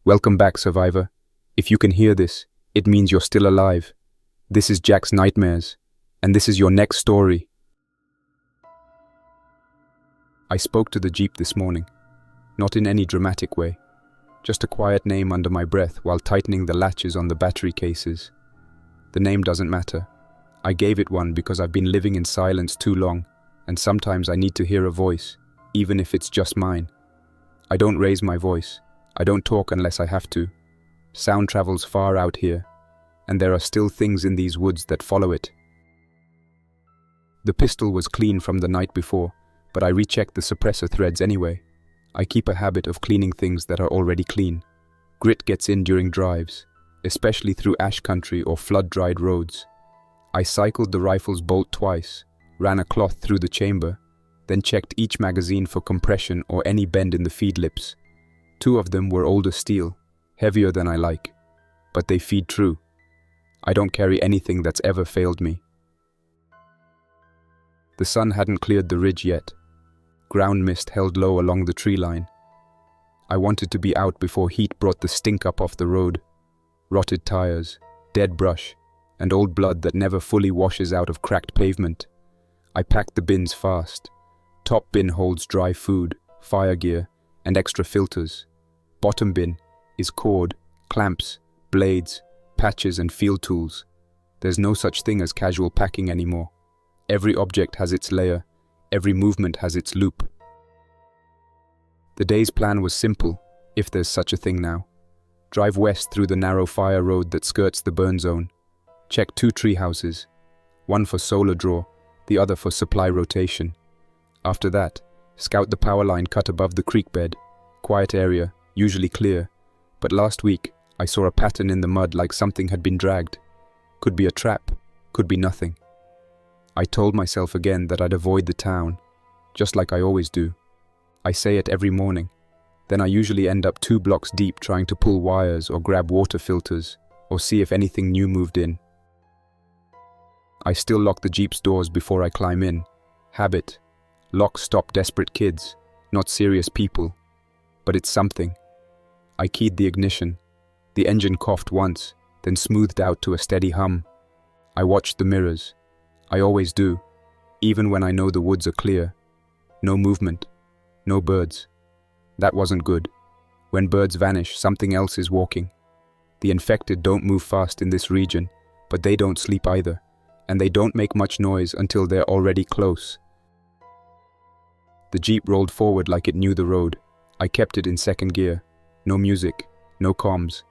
Welcome back, survivor. If you can hear this, it means you're still alive. This is Jack's Nightmares, and this is your next story. I spoke to the Jeep this morning, not in any dramatic way, just a quiet name under my breath while tightening the latches on the battery cases. The name doesn't matter. I gave it one because I've been living in silence too long, and sometimes I need to hear a voice, even if it's just mine. I don't raise my voice. I don't talk unless I have to. Sound travels far out here, and there are still things in these woods that follow it. The pistol was clean from the night before, but I rechecked the suppressor threads anyway. I keep a habit of cleaning things that are already clean. Grit gets in during drives, especially through ash country or flood-dried roads. I cycled the rifle's bolt twice, ran a cloth through the chamber, then checked each magazine for compression or any bend in the feed lips. 2 of them were older steel, heavier than I like, but they feed true. I don't carry anything that's ever failed me. The sun hadn't cleared the ridge yet. Ground mist held low along the tree line. I wanted to be out before heat brought the stink up off the road. Rotted tires, dead brush, and old blood that never fully washes out of cracked pavement. I packed the bins fast. Top bin holds dry food, fire gear, and extra filters. Bottom bin is cord, clamps, blades, patches, and field tools. There's no such thing as casual packing anymore. Every object has its layer, every movement has its loop. The day's plan was simple, if there's such a thing now. Drive west through the narrow fire road that skirts the burn zone. Check 2 tree houses, one for solar draw, the other for supply rotation. After that, scout the power line cut above the creek bed. Quiet area, usually clear, but last week I saw a pattern in the mud like something had been dragged. Could be a trap, could be nothing. I told myself again that I'd avoid the town, just like I always do. I say it every morning. Then I usually end up 2 blocks deep trying to pull wires or grab water filters or see if anything new moved in. I still lock the Jeep's doors before I climb in. Habit. Locks stop desperate kids, not serious people. But it's something. I keyed the ignition. The engine coughed once, then smoothed out to a steady hum. I watched the mirrors. I always do, even when I know the woods are clear. No movement, no birds. That wasn't good. When birds vanish, something else is walking. The infected don't move fast in this region, but they don't sleep either, and they don't make much noise until they're already close. The Jeep rolled forward like it knew the road. I kept it in second gear. No music, no comms.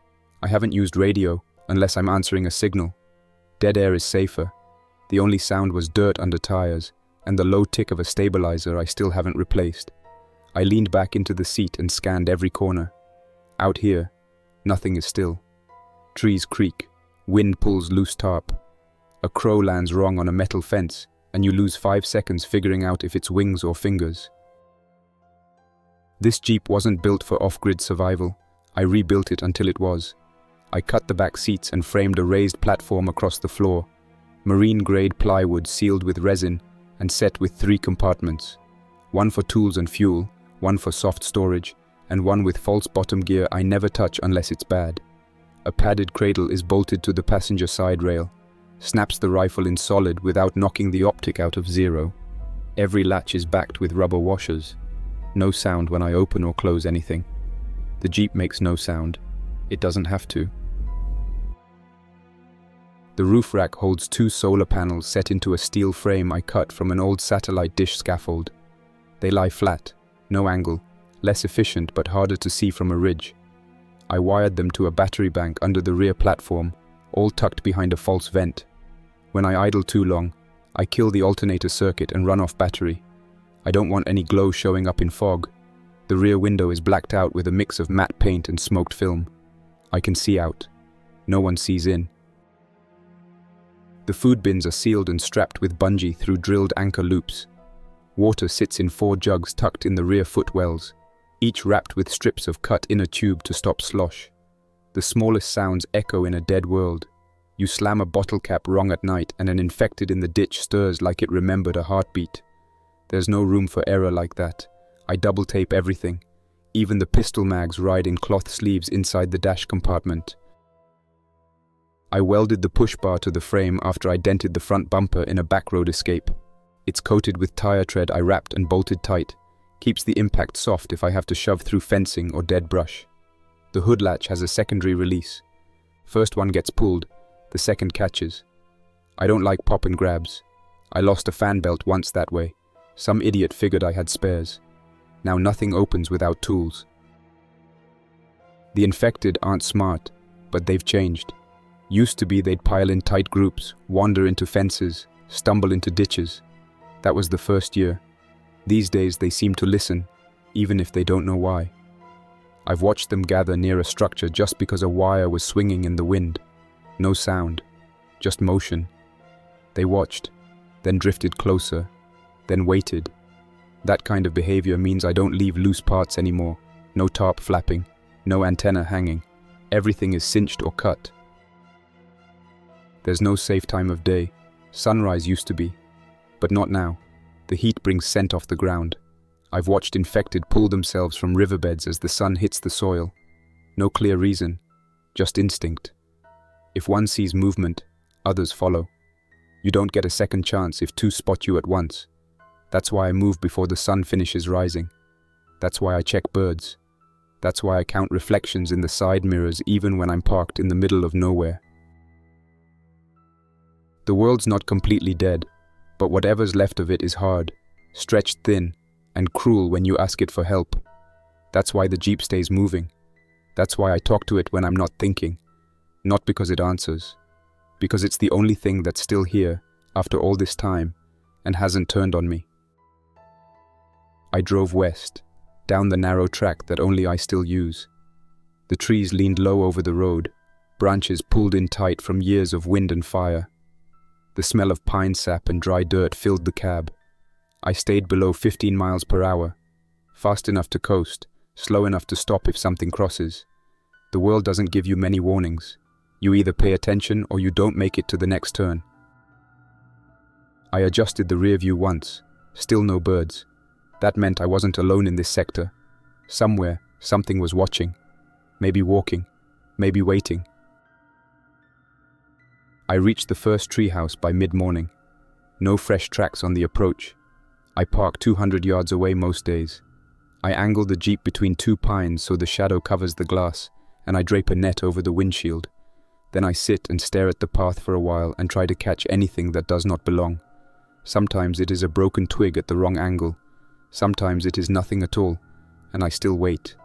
I haven't used radio, unless I'm answering a signal. Dead air is safer. The only sound was dirt under tires, and the low tick of a stabilizer I still haven't replaced. I leaned back into the seat and scanned every corner. Out here, nothing is still. Trees creak, wind pulls loose tarp. A crow lands wrong on a metal fence, and you lose 5 seconds figuring out if it's wings or fingers. This Jeep wasn't built for off-grid survival. I rebuilt it until it was. I cut the back seats and framed a raised platform across the floor. Marine-grade plywood sealed with resin and set with 3 compartments. One for tools and fuel, one for soft storage, and one with false bottom gear I never touch unless it's bad. A padded cradle is bolted to the passenger side rail. Snaps the rifle in solid without knocking the optic out of 0. Every latch is backed with rubber washers. No sound when I open or close anything. The Jeep makes no sound. It doesn't have to. The roof rack holds 2 solar panels set into a steel frame I cut from an old satellite dish scaffold. They lie flat, no angle, less efficient but harder to see from a ridge. I wired them to a battery bank under the rear platform, all tucked behind a false vent. When I idle too long, I kill the alternator circuit and run off battery. I don't want any glow showing up in fog. The rear window is blacked out with a mix of matte paint and smoked film. I can see out. No one sees in. The food bins are sealed and strapped with bungee through drilled anchor loops. Water sits in 4 jugs tucked in the rear footwells, each wrapped with strips of cut inner tube to stop slosh. The smallest sounds echo in a dead world. You slam a bottle cap wrong at night and an infected in the ditch stirs like it remembered a heartbeat. There's no room for error like that. I double tape everything. Even the pistol mags ride in cloth sleeves inside the dash compartment. I welded the push bar to the frame after I dented the front bumper in a backroad escape. It's coated with tire tread I wrapped and bolted tight. Keeps the impact soft if I have to shove through fencing or dead brush. The hood latch has a secondary release. First one gets pulled, the second catches. I don't like pop and grabs. I lost a fan belt once that way. Some idiot figured I had spares. Now nothing opens without tools. The infected aren't smart, but they've changed. Used to be they'd pile in tight groups, wander into fences, stumble into ditches. That was the first year. These days they seem to listen, even if they don't know why. I've watched them gather near a structure just because a wire was swinging in the wind. No sound, just motion. They watched, then drifted closer, then waited. That kind of behavior means I don't leave loose parts anymore. No tarp flapping, no antenna hanging. Everything is cinched or cut. There's no safe time of day. Sunrise used to be, but not now. The heat brings scent off the ground. I've watched infected pull themselves from riverbeds as the sun hits the soil. No clear reason, just instinct. If one sees movement, others follow. You don't get a second chance if two spot you at once. That's why I move before the sun finishes rising. That's why I check birds. That's why I count reflections in the side mirrors even when I'm parked in the middle of nowhere. The world's not completely dead, but whatever's left of it is hard, stretched thin, and cruel when you ask it for help. That's why the Jeep stays moving. That's why I talk to it when I'm not thinking. Not because it answers. Because it's the only thing that's still here, after all this time, and hasn't turned on me. I drove west, down the narrow track that only I still use. The trees leaned low over the road, branches pulled in tight from years of wind and fire. The smell of pine sap and dry dirt filled the cab. I stayed below 15 miles per hour, fast enough to coast, slow enough to stop if something crosses. The world doesn't give you many warnings. You either pay attention or you don't make it to the next turn. I adjusted the rear view once, still no birds. That meant I wasn't alone in this sector. Somewhere, something was watching. Maybe walking, maybe waiting. I reached the first treehouse by mid-morning. No fresh tracks on the approach. I park 200 yards away most days. I angle the Jeep between two pines so the shadow covers the glass, and I drape a net over the windshield. Then I sit and stare at the path for a while and try to catch anything that does not belong. Sometimes it is a broken twig at the wrong angle. Sometimes it is nothing at all, and I still wait.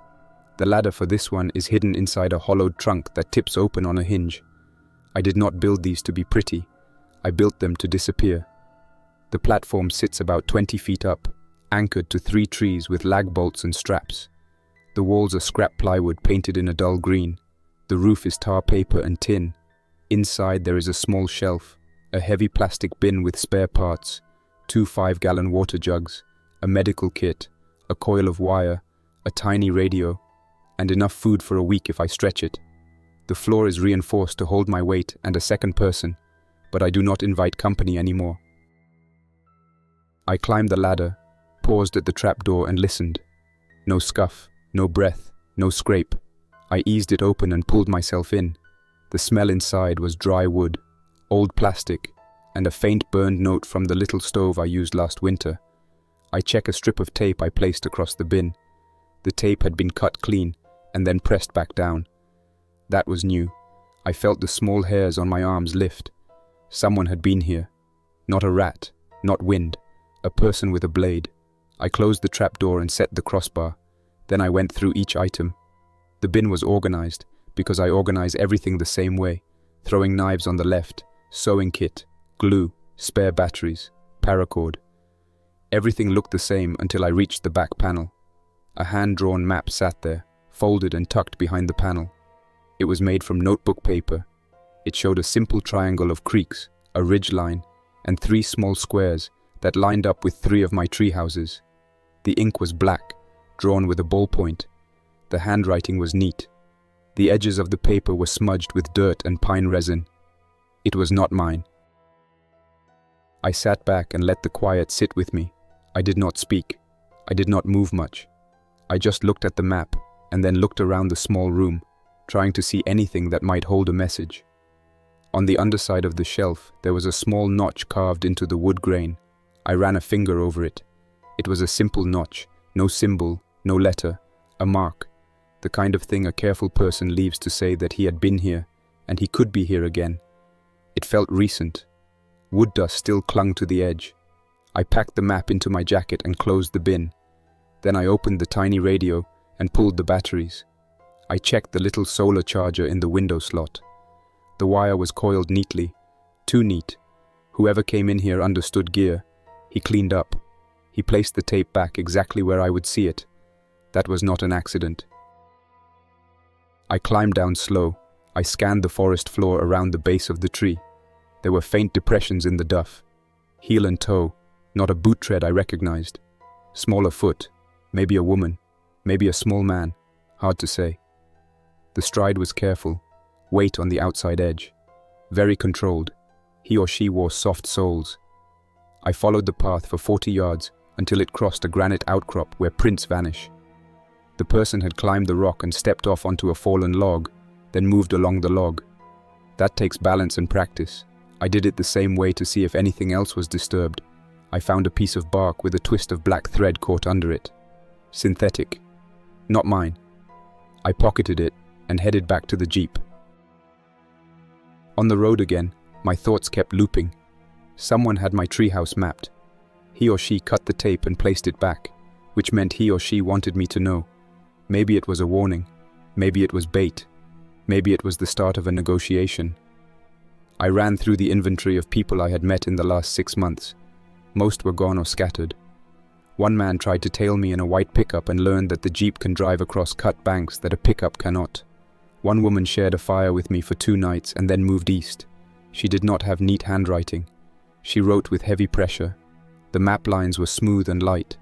The ladder for this one is hidden inside a hollowed trunk that tips open on a hinge. I did not build these to be pretty. I built them to disappear. The platform sits about 20 feet up, anchored to 3 trees with lag bolts and straps. The walls are scrap plywood painted in a dull green. The roof is tar paper and tin. Inside there is a small shelf, a heavy plastic bin with spare parts, 2 5-gallon water jugs, a medical kit, a coil of wire, a tiny radio, and enough food for a week if I stretch it. The floor is reinforced to hold my weight and a second person, but I do not invite company anymore. I climbed the ladder, paused at the trapdoor and listened. No scuff, no breath, no scrape. I eased it open and pulled myself in. The smell inside was dry wood, old plastic, and a faint burned note from the little stove I used last winter. I check a strip of tape I placed across the bin. The tape had been cut clean and then pressed back down. That was new. I felt the small hairs on my arms lift. Someone had been here. Not a rat, not wind. A person with a blade. I closed the trapdoor and set the crossbar. Then I went through each item. The bin was organized, because I organize everything the same way. Throwing knives on the left, sewing kit, glue, spare batteries, paracord. Everything looked the same until I reached the back panel. A hand-drawn map sat there, folded and tucked behind the panel. It was made from notebook paper. It showed a simple triangle of creeks, a ridge line, and 3 small squares that lined up with 3 of my tree houses. The ink was black, drawn with a ballpoint. The handwriting was neat. The edges of the paper were smudged with dirt and pine resin. It was not mine. I sat back and let the quiet sit with me. I did not speak. I did not move much. I just looked at the map and then looked around the small room, trying to see anything that might hold a message. On the underside of the shelf, there was a small notch carved into the wood grain. I ran a finger over it. It was a simple notch, no symbol, no letter, a mark, the kind of thing a careful person leaves to say that he had been here, and he could be here again. It felt recent. Wood dust still clung to the edge. I packed the map into my jacket and closed the bin. Then I opened the tiny radio and pulled the batteries. I checked the little solar charger in the window slot. The wire was coiled neatly, too neat. Whoever came in here understood gear. He cleaned up. He placed the tape back exactly where I would see it. That was not an accident. I climbed down slow. I scanned the forest floor around the base of the tree. There were faint depressions in the duff. Heel and toe, not a boot tread I recognized. Smaller foot, maybe a woman, maybe a small man, hard to say. The stride was careful, weight on the outside edge. Very controlled. He or she wore soft soles. I followed the path for 40 yards until it crossed a granite outcrop where prints vanish. The person had climbed the rock and stepped off onto a fallen log, then moved along the log. That takes balance and practice. I did it the same way to see if anything else was disturbed. I found a piece of bark with a twist of black thread caught under it. Synthetic. Not mine. I pocketed it and headed back to the jeep. On the road again, my thoughts kept looping. Someone had my treehouse mapped. He or she cut the tape and placed it back, which meant he or she wanted me to know. Maybe it was a warning. Maybe it was bait. Maybe it was the start of a negotiation. I ran through the inventory of people I had met in the last 6 months. Most were gone or scattered. One man tried to tail me in a white pickup and learned that the jeep can drive across cut banks that a pickup cannot. One woman shared a fire with me for 2 nights and then moved east. She did not have neat handwriting. She wrote with heavy pressure. The map lines were smooth and light.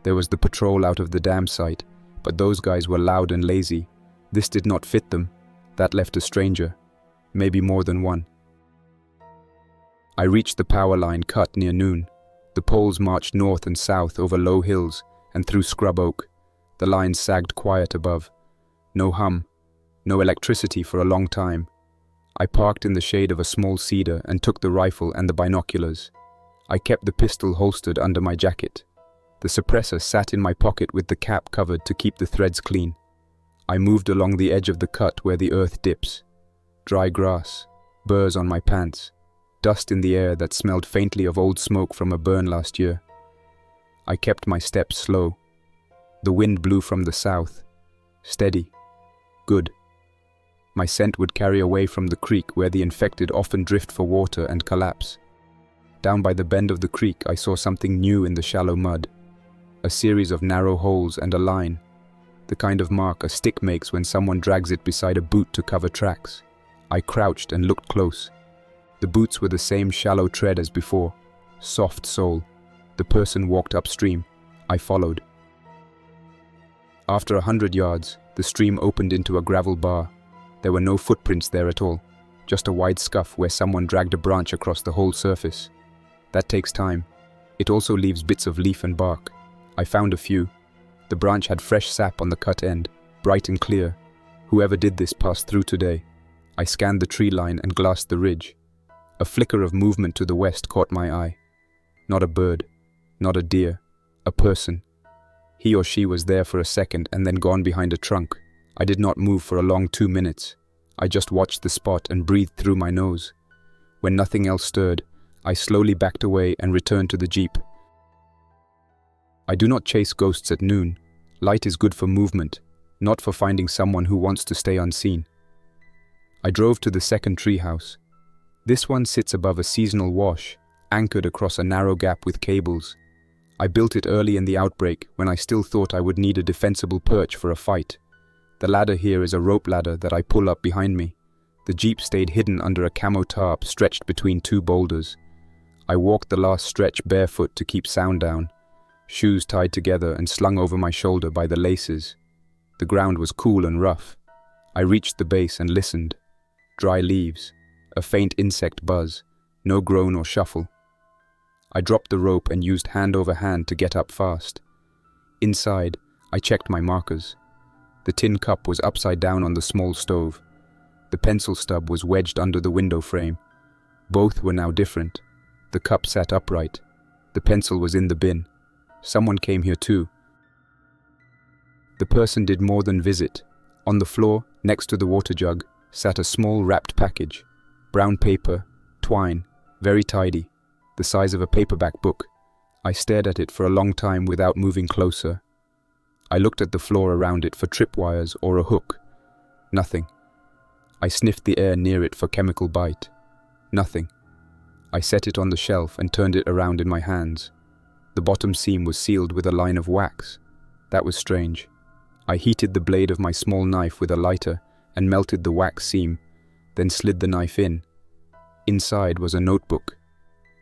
There was the patrol out of the dam site, but those guys were loud and lazy. This did not fit them. That left a stranger. Maybe more than one. I reached the power line cut near noon. The poles marched north and south over low hills and through scrub oak. The lines sagged quiet above. No hum. No electricity for a long time. I parked in the shade of a small cedar and took the rifle and the binoculars. I kept the pistol holstered under my jacket. The suppressor sat in my pocket with the cap covered to keep the threads clean. I moved along the edge of the cut where the earth dips. Dry grass, burrs on my pants, dust in the air that smelled faintly of old smoke from a burn last year. I kept my steps slow. The wind blew from the south. Steady. Good. My scent would carry away from the creek where the infected often drift for water and collapse. Down by the bend of the creek I saw something new in the shallow mud. A series of narrow holes and a line. The kind of mark a stick makes when someone drags it beside a boot to cover tracks. I crouched and looked close. The boots were the same shallow tread as before. Soft sole. The person walked upstream. I followed. After 100 yards, the stream opened into a gravel bar. There were no footprints there at all, just a wide scuff where someone dragged a branch across the whole surface. That takes time. It also leaves bits of leaf and bark. I found a few. The branch had fresh sap on the cut end, bright and clear. Whoever did this passed through today. I scanned the tree line and glassed the ridge. A flicker of movement to the west caught my eye. Not a bird, not a deer, a person. He or she was there for a second and then gone behind a trunk. I did not move for a long 2 minutes. I just watched the spot and breathed through my nose. When nothing else stirred, I slowly backed away and returned to the jeep. I do not chase ghosts at noon. Light is good for movement, not for finding someone who wants to stay unseen. I drove to the second treehouse. This one sits above a seasonal wash, anchored across a narrow gap with cables. I built it early in the outbreak when I still thought I would need a defensible perch for a fight. The ladder here is a rope ladder that I pull up behind me. The jeep stayed hidden under a camo tarp stretched between 2 boulders. I walked the last stretch barefoot to keep sound down, shoes tied together and slung over my shoulder by the laces. The ground was cool and rough. I reached the base and listened. Dry leaves, a faint insect buzz, no groan or shuffle. I dropped the rope and used hand over hand to get up fast. Inside, I checked my markers. The tin cup was upside down on the small stove. The pencil stub was wedged under the window frame. Both were now different. The cup sat upright. The pencil was in the bin. Someone came here too. The person did more than visit. On the floor, next to the water jug, sat a small wrapped package. Brown paper, twine, very tidy, the size of a paperback book. I stared at it for a long time without moving closer. I looked at the floor around it for tripwires or a hook. Nothing. I sniffed the air near it for chemical bite. Nothing. I set it on the shelf and turned it around in my hands. The bottom seam was sealed with a line of wax. That was strange. I heated the blade of my small knife with a lighter and melted the wax seam, then slid the knife in. Inside was a notebook.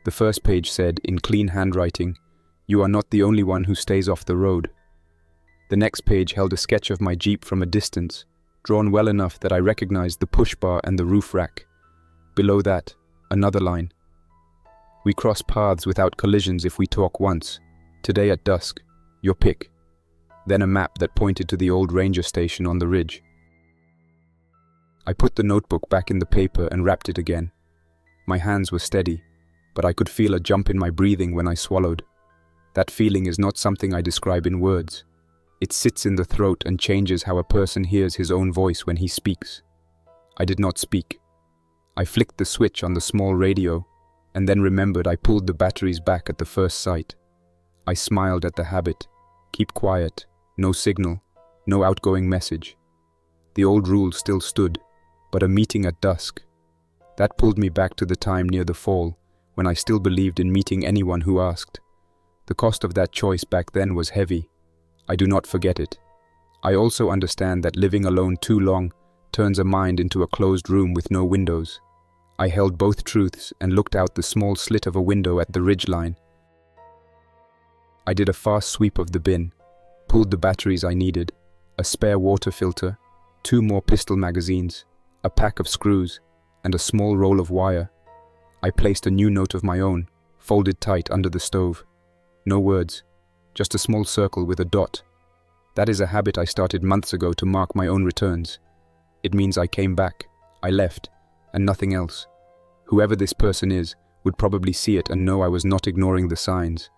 The first page said, in clean handwriting, "You are not the only one who stays off the road." The next page held a sketch of my Jeep from a distance, drawn well enough that I recognized the push bar and the roof rack. Below that, another line. "We cross paths without collisions if we talk once. Today at dusk. Your pick." Then a map that pointed to the old ranger station on the ridge. I put the notebook back in the paper and wrapped it again. My hands were steady, but I could feel a jump in my breathing when I swallowed. That feeling is not something I describe in words. It sits in the throat and changes how a person hears his own voice when he speaks. I did not speak. I flicked the switch on the small radio, and then remembered I pulled the batteries back at the first sight. I smiled at the habit. Keep quiet. No signal. No outgoing message. The old rule still stood, but a meeting at dusk. That pulled me back to the time near the fall, when I still believed in meeting anyone who asked. The cost of that choice back then was heavy. I do not forget it. I also understand that living alone too long turns a mind into a closed room with no windows. I held both truths and looked out the small slit of a window at the ridgeline. I did a fast sweep of the bin, pulled the batteries I needed, a spare water filter, 2 more pistol magazines, a pack of screws, and a small roll of wire. I placed a new note of my own, folded tight under the stove. No words, just a small circle with a dot. That is a habit I started months ago to mark my own returns. It means I came back, I left, and nothing else. Whoever this person is would probably see it and know I was not ignoring the signs.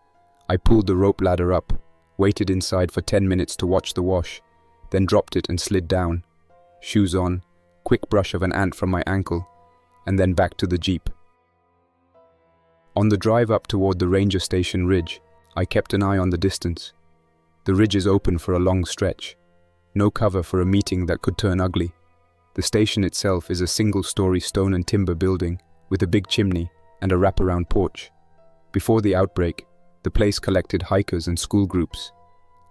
I pulled the rope ladder up, waited inside for 10 minutes to watch the wash, then dropped it and slid down. Shoes on, quick brush of an ant from my ankle, and then back to the Jeep. On the drive up toward the ranger station ridge, I kept an eye on the distance. The ridge is open for a long stretch. No cover for a meeting that could turn ugly. The station itself is a single-story stone and timber building with a big chimney and a wraparound porch. Before the outbreak, the place collected hikers and school groups.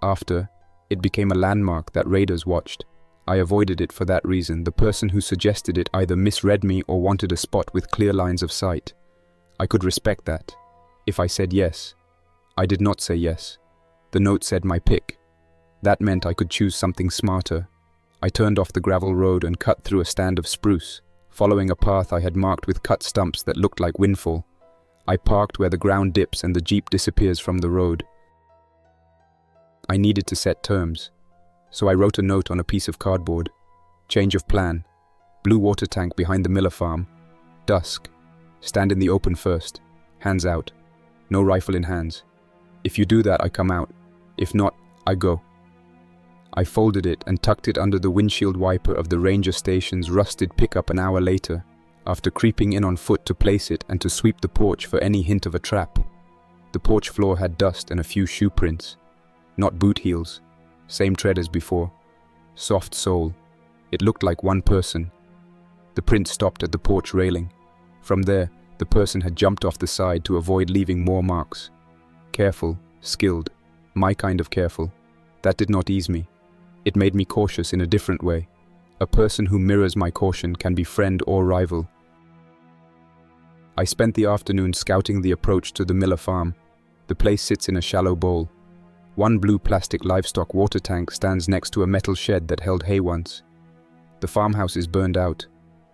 After, it became a landmark that raiders watched. I avoided it for that reason. The person who suggested it either misread me or wanted a spot with clear lines of sight. I could respect that. If I said yes. I did not say yes. The note said my pick. That meant I could choose something smarter. I turned off the gravel road and cut through a stand of spruce, following a path I had marked with cut stumps that looked like windfall. I parked where the ground dips and the Jeep disappears from the road. I needed to set terms, so I wrote a note on a piece of cardboard. Change of plan. Blue water tank behind the Miller farm. Dusk. Stand in the open first. Hands out. No rifle in hands. If you do that, I come out. If not, I go. I folded it and tucked it under the windshield wiper of the ranger station's rusted pickup an hour later, after creeping in on foot to place it and to sweep the porch for any hint of a trap. The porch floor had dust and a few shoe prints. Not boot heels. Same tread as before. Soft sole. It looked like one person. The print stopped at the porch railing. From there, the person had jumped off the side to avoid leaving more marks. Careful, skilled, my kind of careful. That did not ease me. It made me cautious in a different way. A person who mirrors my caution can be friend or rival. I spent the afternoon scouting the approach to the Miller farm. The place sits in a shallow bowl. One blue plastic livestock water tank stands next to a metal shed that held hay once. The farmhouse is burned out.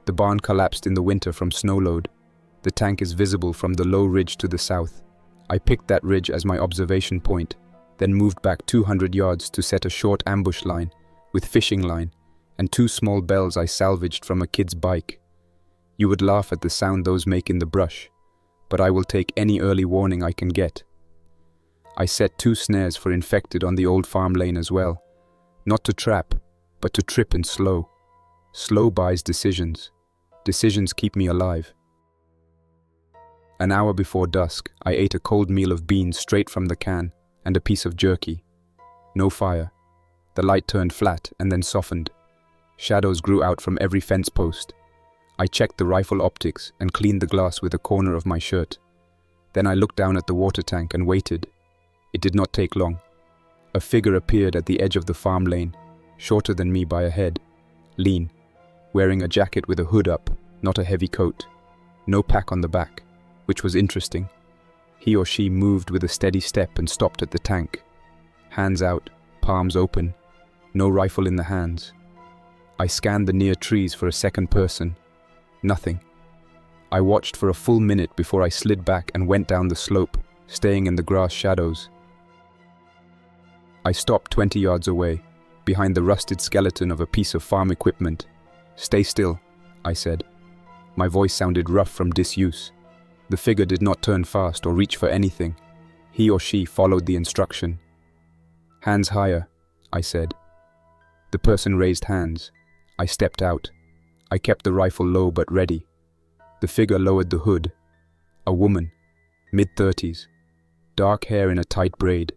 The barn collapsed in the winter from snow load. The tank is visible from the low ridge to the south. I picked that ridge as my observation point. then moved back 200 yards to set a short ambush line with fishing line and 2 small bells I salvaged from a kid's bike. You would laugh at the sound those make in the brush, but I will take any early warning I can get. I set 2 snares for infected on the old farm lane as well, not to trap, but to trip and slow. Slow buys decisions. Decisions keep me alive. An hour before dusk, I ate a cold meal of beans straight from the can and a piece of jerky. No fire. The light turned flat and then softened. Shadows grew out from every fence post. I checked the rifle optics and cleaned the glass with a corner of my shirt. Then I looked down at the water tank and waited. It did not take long. A figure appeared at the edge of the farm lane, shorter than me by a head, lean, wearing a jacket with a hood up, not a heavy coat. No pack on the back, which was interesting. He or she moved with a steady step and stopped at the tank. Hands out, palms open, no rifle in the hands. I scanned the near trees for a second person. Nothing. I watched for a full minute before I slid back and went down the slope, staying in the grass shadows. I stopped 20 yards away, behind the rusted skeleton of a piece of farm equipment. "Stay still," I said. My voice sounded rough from disuse. The figure did not turn fast or reach for anything. He or she followed the instruction. "Hands higher," I said. The person raised hands. I stepped out. I kept the rifle low but ready. The figure lowered the hood. A woman, mid-30s, dark hair in a tight braid,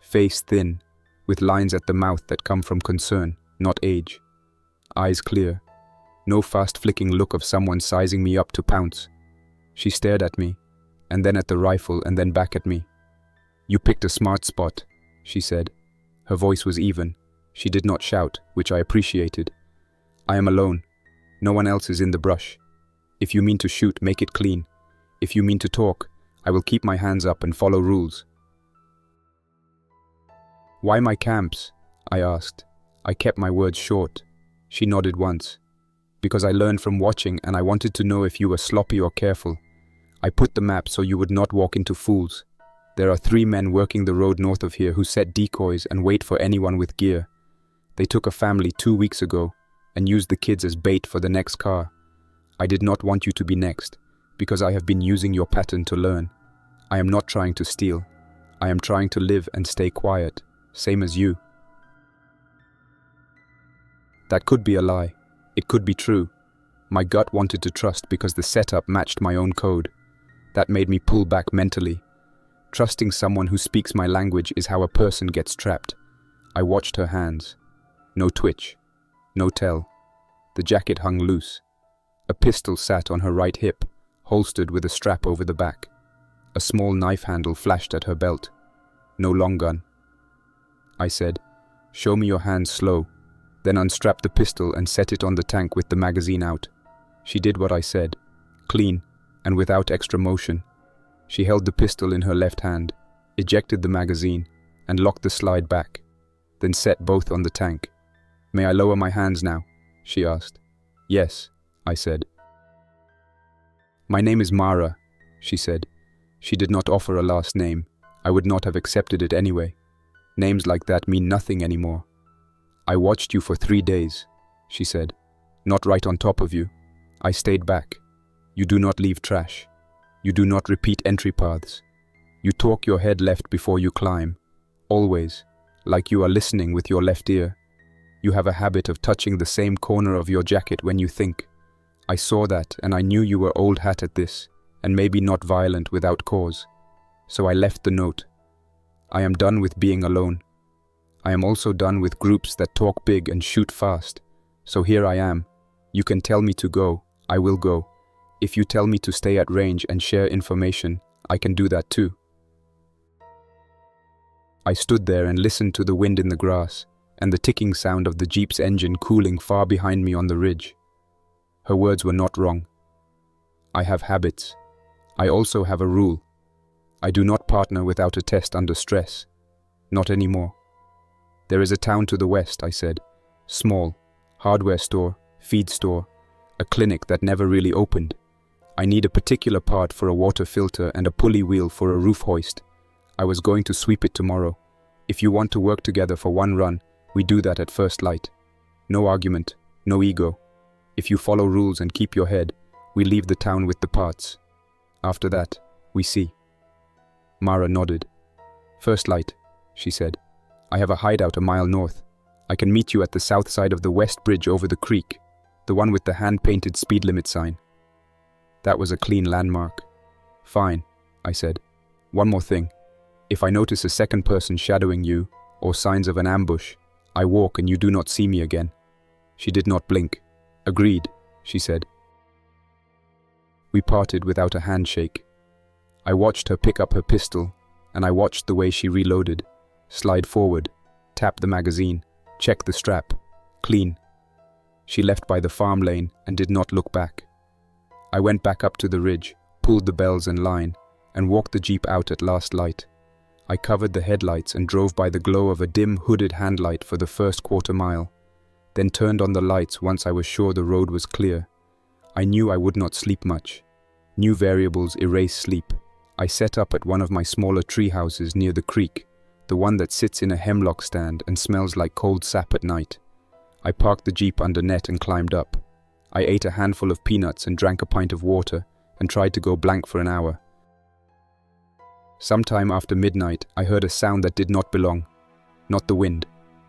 face thin, with lines at the mouth that come from concern, not age. Eyes clear, no fast-flicking look of someone sizing me up to pounce. She stared at me, and then at the rifle, and then back at me. "You picked a smart spot," she said. Her voice was even. She did not shout, which I appreciated. "I am alone. No one else is in the brush. If you mean to shoot, make it clean. If you mean to talk, I will keep my hands up and follow rules." "Why my camps?" I asked. I kept my words short. She nodded once. "Because I learned from watching, and I wanted to know if you were sloppy or careful. I put the map so you would not walk into fools. There are 3 men working the road north of here who set decoys and wait for anyone with gear. They took a family 2 weeks ago and used the kids as bait for the next car. I did not want you to be next, because I have been using your pattern to learn. I am not trying to steal. I am trying to live and stay quiet, same as you." That could be a lie. It could be true. My gut wanted to trust because the setup matched my own code. That made me pull back mentally. Trusting someone who speaks my language is how a person gets trapped. I watched her hands. No twitch. No tell. The jacket hung loose. A pistol sat on her right hip, holstered with a strap over the back. A small knife handle flashed at her belt. No long gun. I said, "Show me your hands slow," then unstrapped the pistol and set it on the tank with the magazine out. She did what I said, clean and without extra motion. She held the pistol in her left hand, ejected the magazine, and locked the slide back, then set both on the tank. "May I lower my hands now?" she asked. "Yes," I said. "My name is Mara," she said. She did not offer a last name. I would not have accepted it anyway. Names like that mean nothing anymore. "I watched you for 3 days," she said. "Not right on top of you. I stayed back. You do not leave trash. You do not repeat entry paths. You talk your head left before you climb. Always, like you are listening with your left ear. You have a habit of touching the same corner of your jacket when you think. I saw that and I knew you were old hat at this, and maybe not violent without cause. So I left the note. I am done with being alone. I am also done with groups that talk big and shoot fast. So here I am. You can tell me to go, I will go. If you tell me to stay at range and share information, I can do that too." I stood there and listened to the wind in the grass and the ticking sound of the Jeep's engine cooling far behind me on the ridge. Her words were not wrong. I have habits. I also have a rule. I do not partner without a test under stress. Not anymore. "There is a town to the west," I said. "Small. Hardware store, feed store, a clinic that never really opened. I need a particular part for a water filter and a pulley wheel for a roof hoist. I was going to sweep it tomorrow. If you want to work together for one run, we do that at first light. No argument, no ego. If you follow rules and keep your head, we leave the town with the parts. After that, we see. Mara nodded. First light, she said. I have a hideout a mile north. I can meet you at the south side of the west bridge over the creek, the one with the hand-painted speed limit sign. That was a clean landmark. Fine, I said. One more thing. If I notice a second person shadowing you, or signs of an ambush, I walk and you do not see me again. She did not blink. Agreed, she said. We parted without a handshake. I watched her pick up her pistol, and I watched the way she reloaded, slide forward, tap the magazine, check the strap, clean. She left by the farm lane and did not look back. I went back up to the ridge, pulled the bells and line, and walked the jeep out at last light. I covered the headlights and drove by the glow of a dim hooded handlight for the first quarter mile, then turned on the lights once I was sure the road was clear. I knew I would not sleep much. New variables erase sleep. I set up at one of my smaller tree houses near the creek, the one that sits in a hemlock stand and smells like cold sap at night. I parked the jeep under net and climbed up. I ate a handful of peanuts and drank a pint of water and tried to go blank for an hour. Sometime after midnight, I heard a sound that did not belong. Not the wind,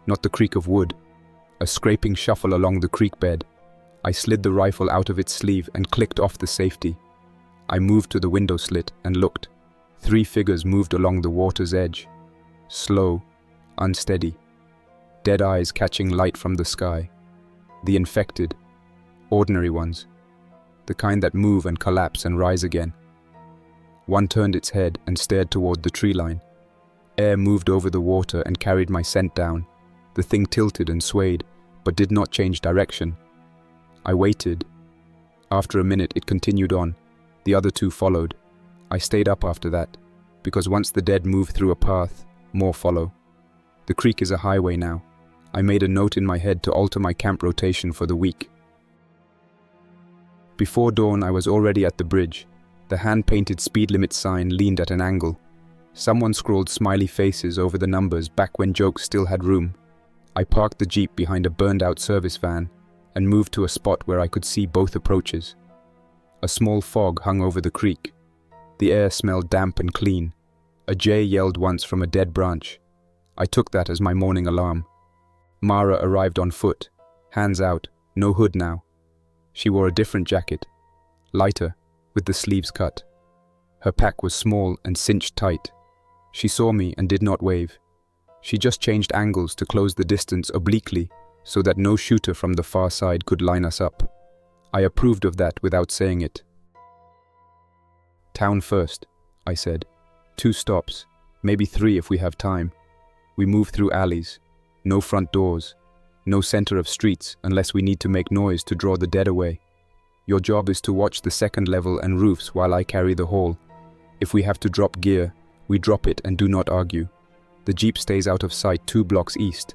not the creak of wood. A scraping shuffle along the creek bed. I slid the rifle out of its sleeve and clicked off the safety. I moved to the window slit and looked. 3 figures moved along the water's edge. Slow, unsteady. Dead eyes catching light from the sky. The infected. Ordinary ones. The kind that move and collapse and rise again. One turned its head and stared toward the tree line. Air moved over the water and carried my scent down. The thing tilted and swayed, but did not change direction. I waited. After a minute, it continued on. The other 2 followed. I stayed up after that, because once the dead move through a path, more follow. The creek is a highway now. I made a note in my head to alter my camp rotation for the week. Before dawn, I was already at the bridge. The hand-painted speed limit sign leaned at an angle. Someone scrawled smiley faces over the numbers back when jokes still had room. I parked the jeep behind a burned-out service van and moved to a spot where I could see both approaches. A small fog hung over the creek. The air smelled damp and clean. A jay yelled once from a dead branch. I took that as my morning alarm. Mara arrived on foot, hands out, no hood now. She wore a different jacket, lighter, with the sleeves cut. Her pack was small and cinched tight. She saw me and did not wave. She just changed angles to close the distance obliquely so that no shooter from the far side could line us up. I approved of that without saying it. Town first, I said. 2 stops, maybe 3 if we have time. We move through alleys, no front doors, no center of streets unless we need to make noise to draw the dead away. Your job is to watch the second level and roofs while I carry the haul. If we have to drop gear, we drop it and do not argue. The jeep stays out of sight 2 blocks east.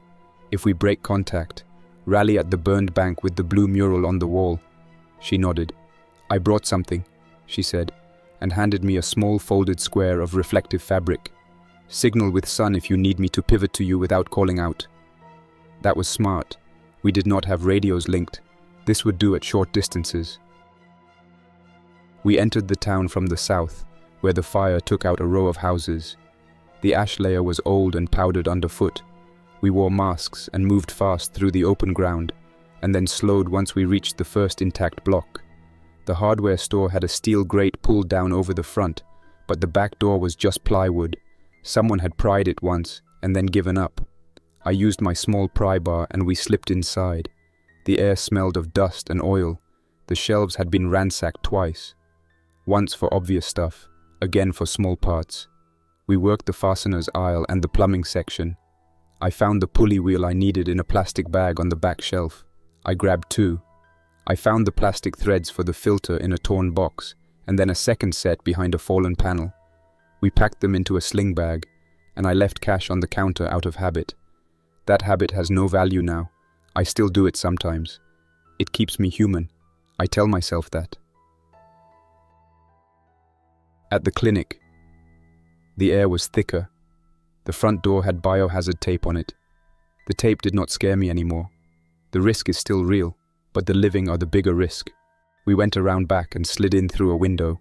If we break contact, rally at the burned bank with the blue mural on the wall. She nodded. I brought something, she said, and handed me a small folded square of reflective fabric. Signal with sun if you need me to pivot to you without calling out. That was smart. We did not have radios linked. This would do at short distances. We entered the town from the south, where the fire took out a row of houses. The ash layer was old and powdered underfoot. We wore masks and moved fast through the open ground, and then slowed once we reached the first intact block. The hardware store had a steel grate pulled down over the front, but the back door was just plywood. Someone had pried it once, and then given up. I used my small pry bar and we slipped inside. The air smelled of dust and oil. The shelves had been ransacked twice. Once for obvious stuff, again for small parts. We worked the fasteners aisle and the plumbing section. I found the pulley wheel I needed in a plastic bag on the back shelf. I grabbed 2. I found the plastic threads for the filter in a torn box, and then a second set behind a fallen panel. We packed them into a sling bag, and I left cash on the counter out of habit. That habit has no value now. I still do it sometimes. It keeps me human. I tell myself that. At the clinic, the air was thicker. The front door had biohazard tape on it. The tape did not scare me anymore. The risk is still real, but the living are the bigger risk. We went around back and slid in through a window.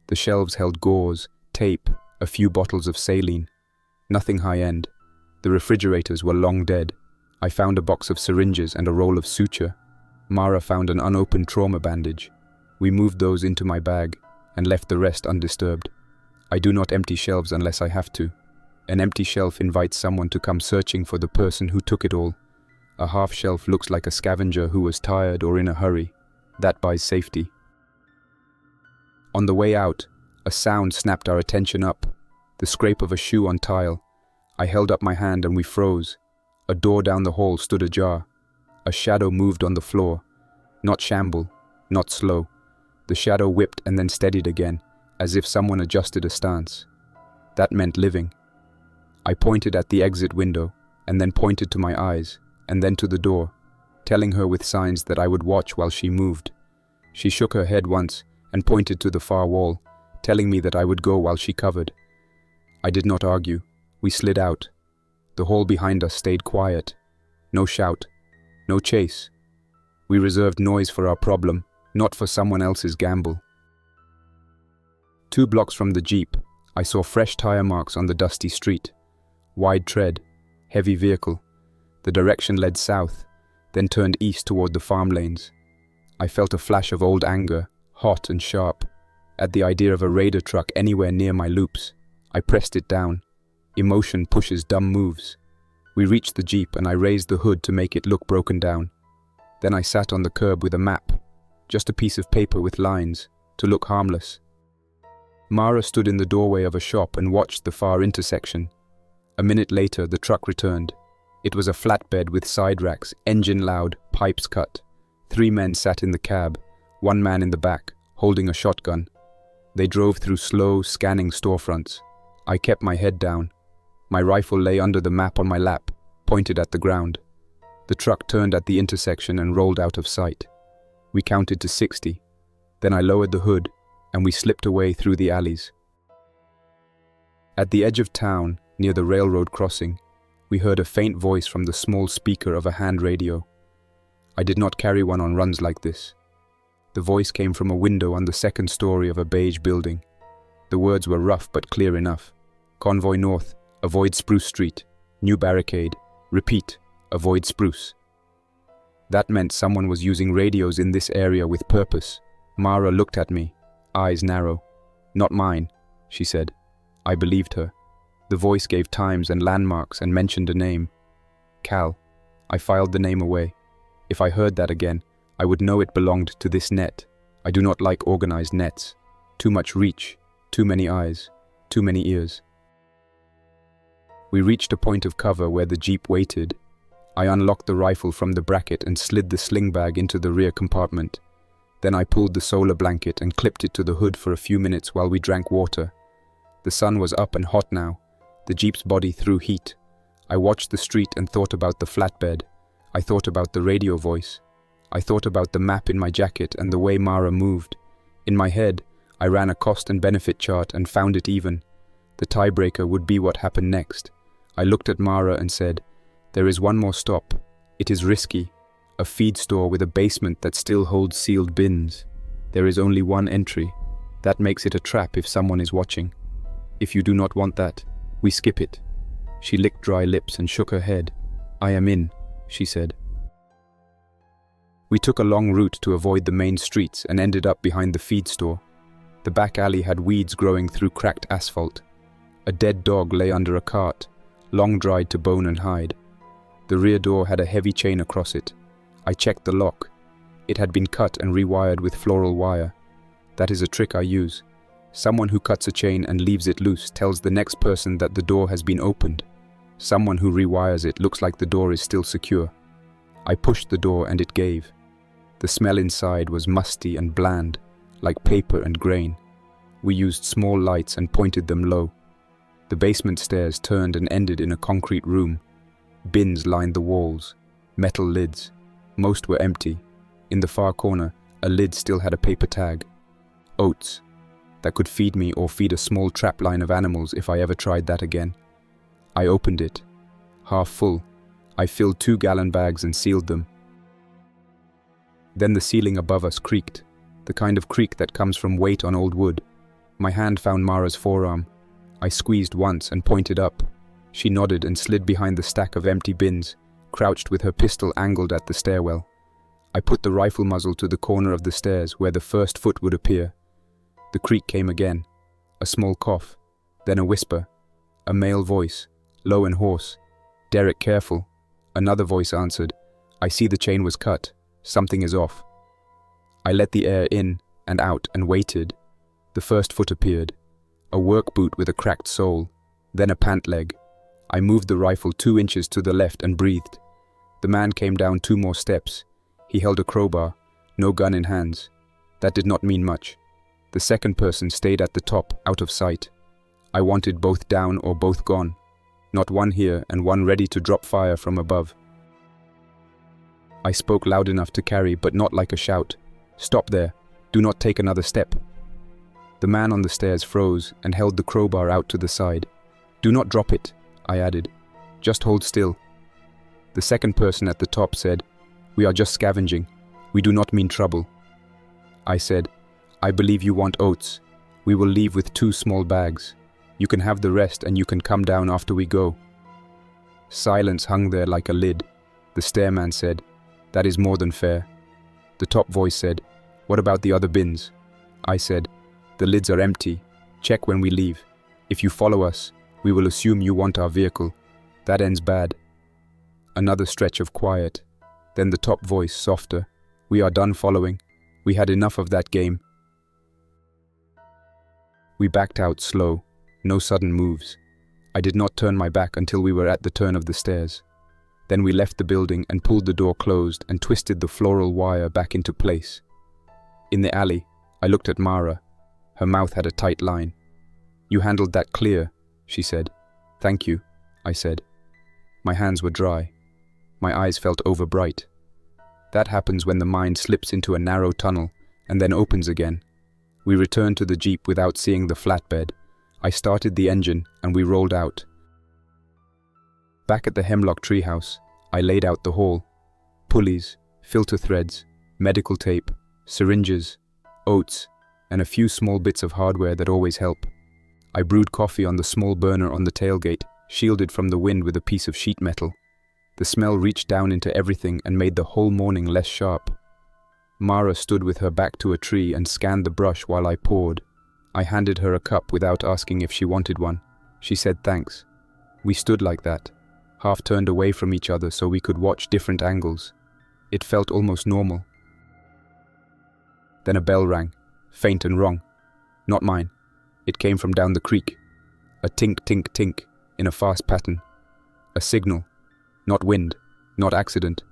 The shelves held gauze, tape, a few bottles of saline. Nothing high-end. The refrigerators were long dead. I found a box of syringes and a roll of suture. Mara found an unopened trauma bandage. We moved those into my bag and left the rest undisturbed. I do not empty shelves unless I have to. An empty shelf invites someone to come searching for the person who took it all. A half shelf looks like a scavenger who was tired or in a hurry. That buys safety. On the way out, a sound snapped our attention up. The scrape of a shoe on tile. I held up my hand and we froze. A door down the hall stood ajar. A shadow moved on the floor. Not shamble, not slow. The shadow whipped and then steadied again, as if someone adjusted a stance. That meant living. I pointed at the exit window, and then pointed to my eyes, and then to the door, telling her with signs that I would watch while she moved. She shook her head once and pointed to the far wall, telling me that I would go while she covered. I did not argue. We slid out. The hall behind us stayed quiet. No shout. No chase. We reserved noise for our problem, not for someone else's gamble. 2 blocks from the Jeep, I saw fresh tire marks on the dusty street. Wide tread, heavy vehicle. The direction led south, then turned east toward the farm lanes. I felt a flash of old anger, hot and sharp. At the idea of a raider truck anywhere near my loops, I pressed it down. Emotion pushes dumb moves. We reached the Jeep and I raised the hood to make it look broken down. Then I sat on the curb with a map, just a piece of paper with lines, to look harmless. Mara stood in the doorway of a shop and watched the far intersection. A minute later, the truck returned. It was a flatbed with side racks, engine loud, pipes cut. 3 men sat in the cab, 1 man in the back, holding a shotgun. They drove through slow, scanning storefronts. I kept my head down. My rifle lay under the map on my lap, pointed at the ground. The truck turned at the intersection and rolled out of sight. We counted to 60. Then I lowered the hood, and we slipped away through the alleys. At the edge of town, near the railroad crossing, we heard a faint voice from the small speaker of a hand radio. I did not carry one on runs like this. The voice came from a window on the 2nd story of a beige building. The words were rough but clear enough. Convoy north, avoid Spruce Street. New barricade. Repeat, avoid Spruce. That meant someone was using radios in this area with purpose. Mara looked at me, eyes narrow. Not mine, she said. I believed her. The voice gave times and landmarks and mentioned a name. Cal. I filed the name away. If I heard that again, I would know it belonged to this net. I do not like organized nets. Too much reach, too many eyes, too many ears. We reached a point of cover where the Jeep waited. I unlocked the rifle from the bracket and slid the sling bag into the rear compartment. Then I pulled the solar blanket and clipped it to the hood for a few minutes while we drank water. The sun was up and hot now. The Jeep's body threw heat. I watched the street and thought about the flatbed. I thought about the radio voice. I thought about the map in my jacket and the way Mara moved. In my head, I ran a cost and benefit chart and found it even. The tiebreaker would be what happened next. I looked at Mara and said, "There is one more stop. It is risky. A feed store with a basement that still holds sealed bins. There is only one entry. That makes it a trap if someone is watching. If you do not want that, we skip it." She licked dry lips and shook her head. "I am in," she said. We took a long route to avoid the main streets and ended up behind the feed store. The back alley had weeds growing through cracked asphalt. A dead dog lay under a cart, long dried to bone and hide. The rear door had a heavy chain across it. I checked the lock. It had been cut and rewired with floral wire. That is a trick I use. Someone who cuts a chain and leaves it loose tells the next person that the door has been opened. Someone who rewires it looks like the door is still secure. I pushed the door and it gave. The smell inside was musty and bland, like paper and grain. We used small lights and pointed them low. The basement stairs turned and ended in a concrete room. Bins lined the walls, metal lids. Most were empty. In the far corner, a lid still had a paper tag. Oats. That could feed me or feed a small trap line of animals if I ever tried that again. I opened it. Half full. I filled 2-gallon bags and sealed them. Then the ceiling above us creaked, the kind of creak that comes from weight on old wood. My hand found Mara's forearm. I squeezed once and pointed up. She nodded and slid behind the stack of empty bins, crouched with her pistol angled at the stairwell. I put the rifle muzzle to the corner of the stairs where the first foot would appear. The creak came again. A small cough, then a whisper. A male voice, low and hoarse. "Derek, careful." Another voice answered. "I see the chain was cut. Something is off." I let the air in and out and waited. The first foot appeared. A work boot with a cracked sole, then a pant leg. I moved the rifle 2 inches to the left and breathed. The man came down 2 more steps. He held a crowbar, no gun in hands. That did not mean much. The second person stayed at the top, out of sight. I wanted both down or both gone. Not one here and one ready to drop fire from above. I spoke loud enough to carry, but not like a shout. "Stop there. Do not take another step." The man on the stairs froze and held the crowbar out to the side. "Do not drop it," I added. "Just hold still." The second person at the top said, "We are just scavenging. We do not mean trouble." I said, "I believe you want oats. We will leave with 2 small bags. You can have the rest and you can come down after we go." Silence hung there like a lid. The stairman said, "That is more than fair." The top voice said, "What about the other bins?" I said, "The lids are empty. Check when we leave. If you follow us, we will assume you want our vehicle. That ends bad." Another stretch of quiet. Then the top voice, softer. "We are done following. We had enough of that game." We backed out slow. No sudden moves. I did not turn my back until we were at the turn of the stairs. Then we left the building and pulled the door closed and twisted the floral wire back into place. In the alley, I looked at Mara. Her mouth had a tight line. "You handled that clear," she said. "Thank you," I said. My hands were dry. My eyes felt overbright. That happens when the mind slips into a narrow tunnel and then opens again. We returned to the Jeep without seeing the flatbed. I started the engine and we rolled out. Back at the Hemlock Treehouse, I laid out the hall. Pulleys, filter threads, medical tape, syringes, oats, and a few small bits of hardware that always help. I brewed coffee on the small burner on the tailgate, shielded from the wind with a piece of sheet metal. The smell reached down into everything and made the whole morning less sharp. Mara stood with her back to a tree and scanned the brush while I poured. I handed her a cup without asking if she wanted one. She said thanks. We stood like that, half turned away from each other so we could watch different angles. It felt almost normal. Then a bell rang, faint and wrong. Not mine. It came from down the creek. A tink, tink, tink, in a fast pattern. A signal. Not wind, not accident.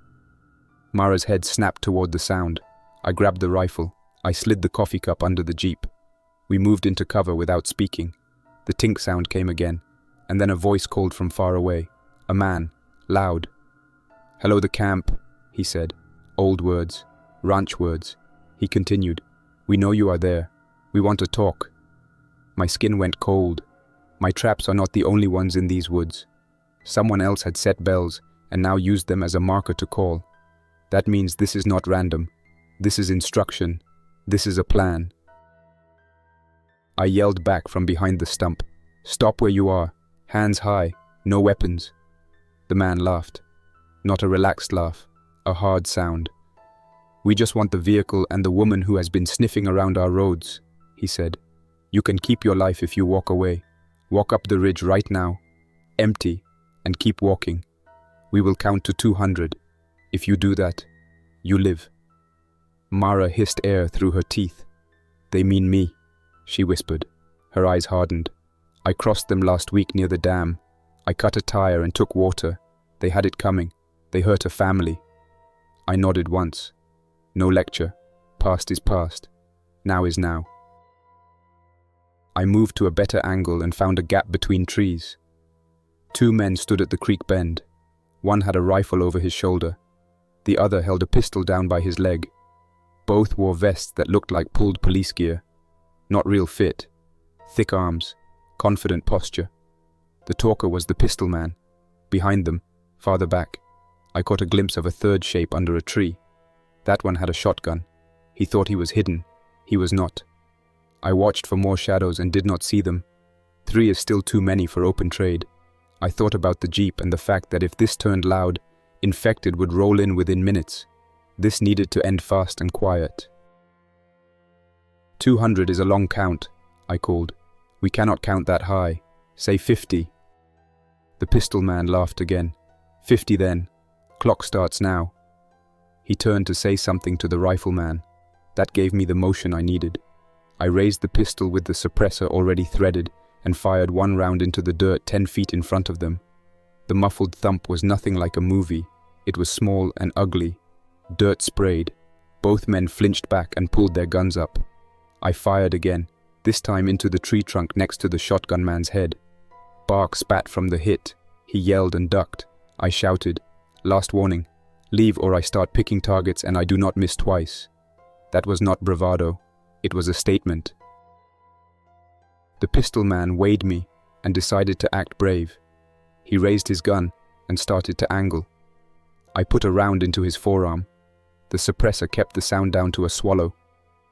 Mara's head snapped toward the sound. I grabbed the rifle. I slid the coffee cup under the Jeep. We moved into cover without speaking. The tink sound came again, and then a voice called from far away. A man, loud. "Hello, the camp," he said. Old words, ranch words. He continued, "We know you are there. We want to talk." My skin went cold. My traps are not the only ones in these woods. Someone else had set bells and now used them as a marker to call. That means this is not random. This is instruction. This is a plan. I yelled back from behind the stump. "Stop where you are. Hands high. No weapons." The man laughed. Not a relaxed laugh. A hard sound. "We just want the vehicle and the woman who has been sniffing around our roads," he said. "You can keep your life if you walk away. Walk up the ridge right now. Empty. And keep walking. We will count to 200. If you do that, you live." Mara hissed air through her teeth. "They mean me," she whispered. Her eyes hardened. "I crossed them last week near the dam. I cut a tire and took water. They had it coming. They hurt a family." I nodded once. No lecture. Past is past. Now is now. I moved to a better angle and found a gap between trees. 2 men stood at the creek bend. One had a rifle over his shoulder. The other held a pistol down by his leg. Both wore vests that looked like pulled police gear. Not real fit. Thick arms. Confident posture. The talker was the pistol man. Behind them, farther back, I caught a glimpse of a third shape under a tree. That one had a shotgun. He thought he was hidden. He was not. I watched for more shadows and did not see them. 3 is still too many for open trade. I thought about the jeep and the fact that if this turned loud, infected would roll in within minutes. This needed to end fast and quiet. 200 is a long count, I called. We cannot count that high. Say 50. The pistol man laughed again. 50 then. Clock starts now. He turned to say something to the rifleman. That gave me the motion I needed. I raised the pistol with the suppressor already threaded and fired 1 round into the dirt 10 feet in front of them. The muffled thump was nothing like a movie. It was small and ugly. Dirt sprayed. Both men flinched back and pulled their guns up. I fired again, this time into the tree trunk next to the shotgun man's head. Bark spat from the hit. He yelled and ducked. I shouted, "Last warning. Leave or I start picking targets and I do not miss twice." That was not bravado. It was a statement. The pistol man weighed me and decided to act brave. He raised his gun and started to angle. I put a round into his forearm. The suppressor kept the sound down to a swallow.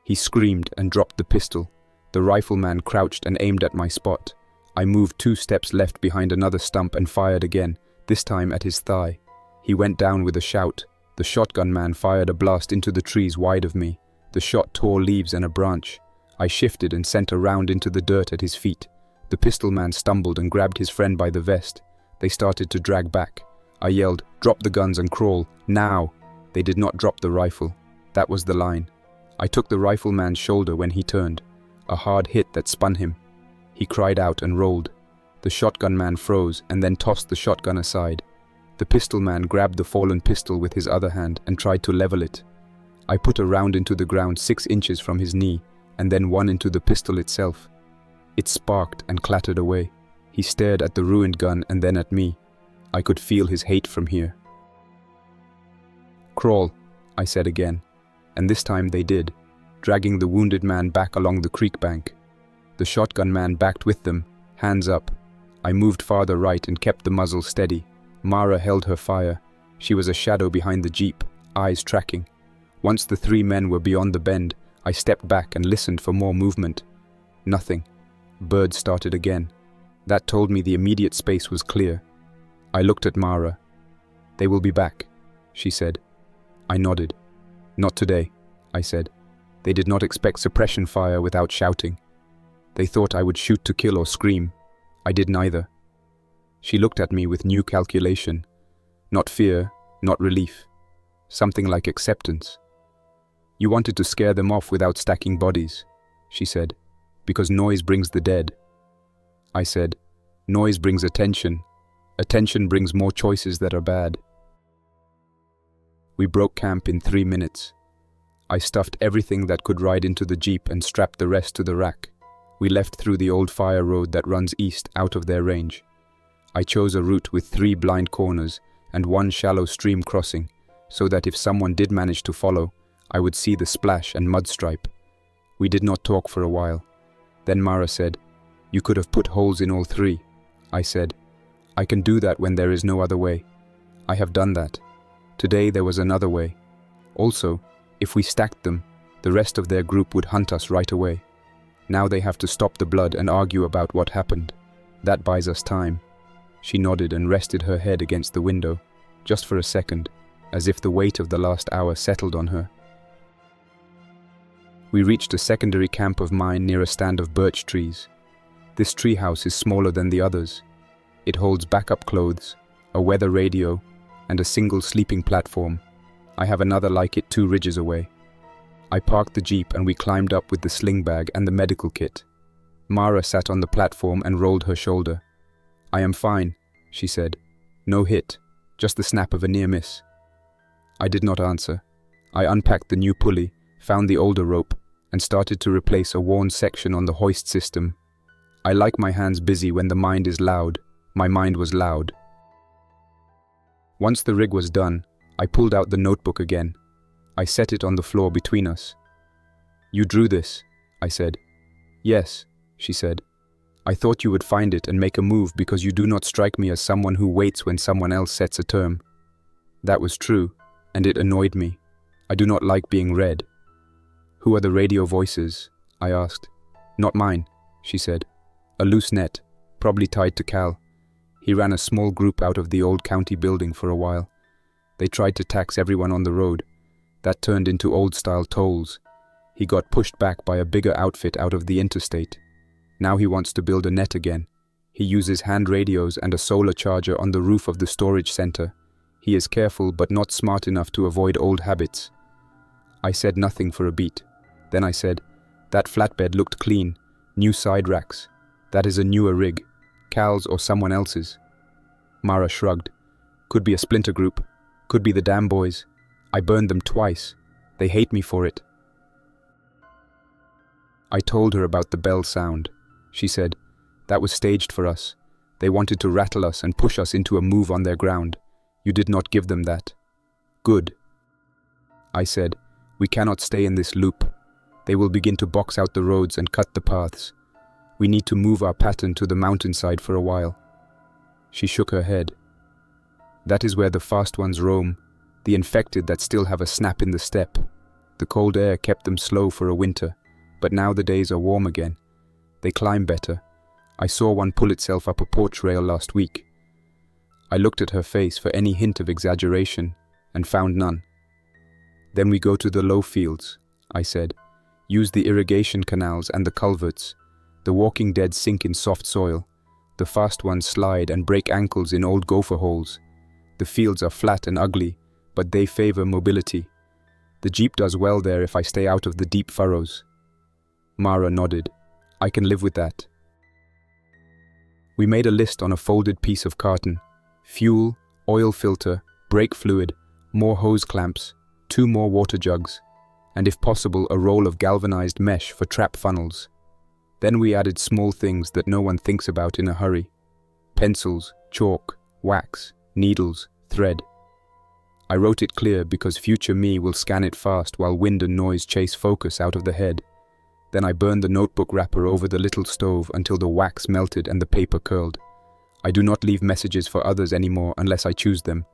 He screamed and dropped the pistol. The rifleman crouched and aimed at my spot. I moved 2 steps left behind another stump and fired again, this time at his thigh. He went down with a shout. The shotgun man fired a blast into the trees wide of me. The shot tore leaves and a branch. I shifted and sent a round into the dirt at his feet. The pistol man stumbled and grabbed his friend by the vest. They started to drag back. I yelled, "Drop the guns and crawl, now!" They did not drop the rifle. That was the line. I took the rifleman's shoulder when he turned. A hard hit that spun him. He cried out and rolled. The shotgun man froze and then tossed the shotgun aside. The pistol man grabbed the fallen pistol with his other hand and tried to level it. I put a round into the ground 6 inches from his knee, and then 1 into the pistol itself. It sparked and clattered away. He stared at the ruined gun and then at me. I could feel his hate from here. "Crawl," I said again, and this time they did, dragging the wounded man back along the creek bank. The shotgun man backed with them, hands up. I moved farther right and kept the muzzle steady. Mara held her fire. She was a shadow behind the jeep, eyes tracking. Once the 3 men were beyond the bend, I stepped back and listened for more movement. Nothing. Birds started again. That told me the immediate space was clear. I looked at Mara. "They will be back," she said. I nodded. "Not today," I said. They did not expect suppression fire without shouting. They thought I would shoot to kill or scream. I did neither. She looked at me with new calculation. Not fear, not relief. Something like acceptance. "You wanted to scare them off without stacking bodies," she said, "because noise brings the dead." I said, "Noise brings attention. Attention brings more choices that are bad." We broke camp in 3 minutes. I stuffed everything that could ride into the jeep and strapped the rest to the rack. We left through the old fire road that runs east out of their range. I chose a route with 3 blind corners and 1 shallow stream crossing, so that if someone did manage to follow, I would see the splash and mud stripe. We did not talk for a while. Then Mara said, "You could have put holes in all 3. I said, "I can do that when there is no other way. I have done that. Today there was another way. Also, if we stacked them, the rest of their group would hunt us right away. Now they have to stop the blood and argue about what happened. That buys us time." She nodded and rested her head against the window, just for a second, as if the weight of the last hour settled on her. We reached a secondary camp of mine near a stand of birch trees. This treehouse is smaller than the others. It holds backup clothes, a weather radio, and a single sleeping platform. I have another like it 2 ridges away. I parked the jeep and we climbed up with the sling bag and the medical kit. Mara sat on the platform and rolled her shoulder. "I am fine," she said. "No hit, just the snap of a near miss." I did not answer. I unpacked the new pulley, found the older rope, and started to replace a worn section on the hoist system. I like my hands busy when the mind is loud. My mind was loud. Once the rig was done, I pulled out the notebook again. I set it on the floor between us. "You drew this," I said. "Yes," she said. I thought you would find it and make a move because you do not strike me as someone who waits when someone else sets a term. That was true, and it annoyed me. I do not like being read. Who are the radio voices? I asked. Not mine, she said. A loose net, probably tied to Cal. He ran a small group out of the old county building for a while. They tried to tax everyone on the road. That turned into old-style tolls. He got pushed back by a bigger outfit out of the interstate. Now he wants to build a net again. He uses hand radios and a solar charger on the roof of the storage center. He is careful but not smart enough to avoid old habits. I said nothing for a beat. Then I said, that flatbed looked clean. New side racks. That is a newer rig. Cal's or someone else's. Mara shrugged. Could be a splinter group. Could be the damn boys. I burned them twice. They hate me for it. I told her about the bell sound. She said, that was staged for us. They wanted to rattle us and push us into a move on their ground. You did not give them that. Good. I said, we cannot stay in this loop. They will begin to box out the roads and cut the paths. We need to move our pattern to the mountainside for a while. She shook her head. That is where the fast ones roam, the infected that still have a snap in the step. The cold air kept them slow for a winter, but now the days are warm again. They climb better. I saw one pull itself up a porch rail last week. I looked at her face for any hint of exaggeration and found none. Then we go to the low fields, I said. Use the irrigation canals and the culverts. The walking dead sink in soft soil. The fast ones slide and break ankles in old gopher holes. The fields are flat and ugly, but they favor mobility. The Jeep does well there if I stay out of the deep furrows. Mara nodded. I can live with that. We made a list on a folded piece of carton. Fuel, oil filter, brake fluid, more hose clamps, 2 more water jugs, and if possible a roll of galvanized mesh for trap funnels. Then we added small things that no one thinks about in a hurry. Pencils, chalk, wax, needles, thread. I wrote it clear because future me will scan it fast while wind and noise chase focus out of the head. Then I burned the notebook wrapper over the little stove until the wax melted and the paper curled. I do not leave messages for others anymore unless I choose them.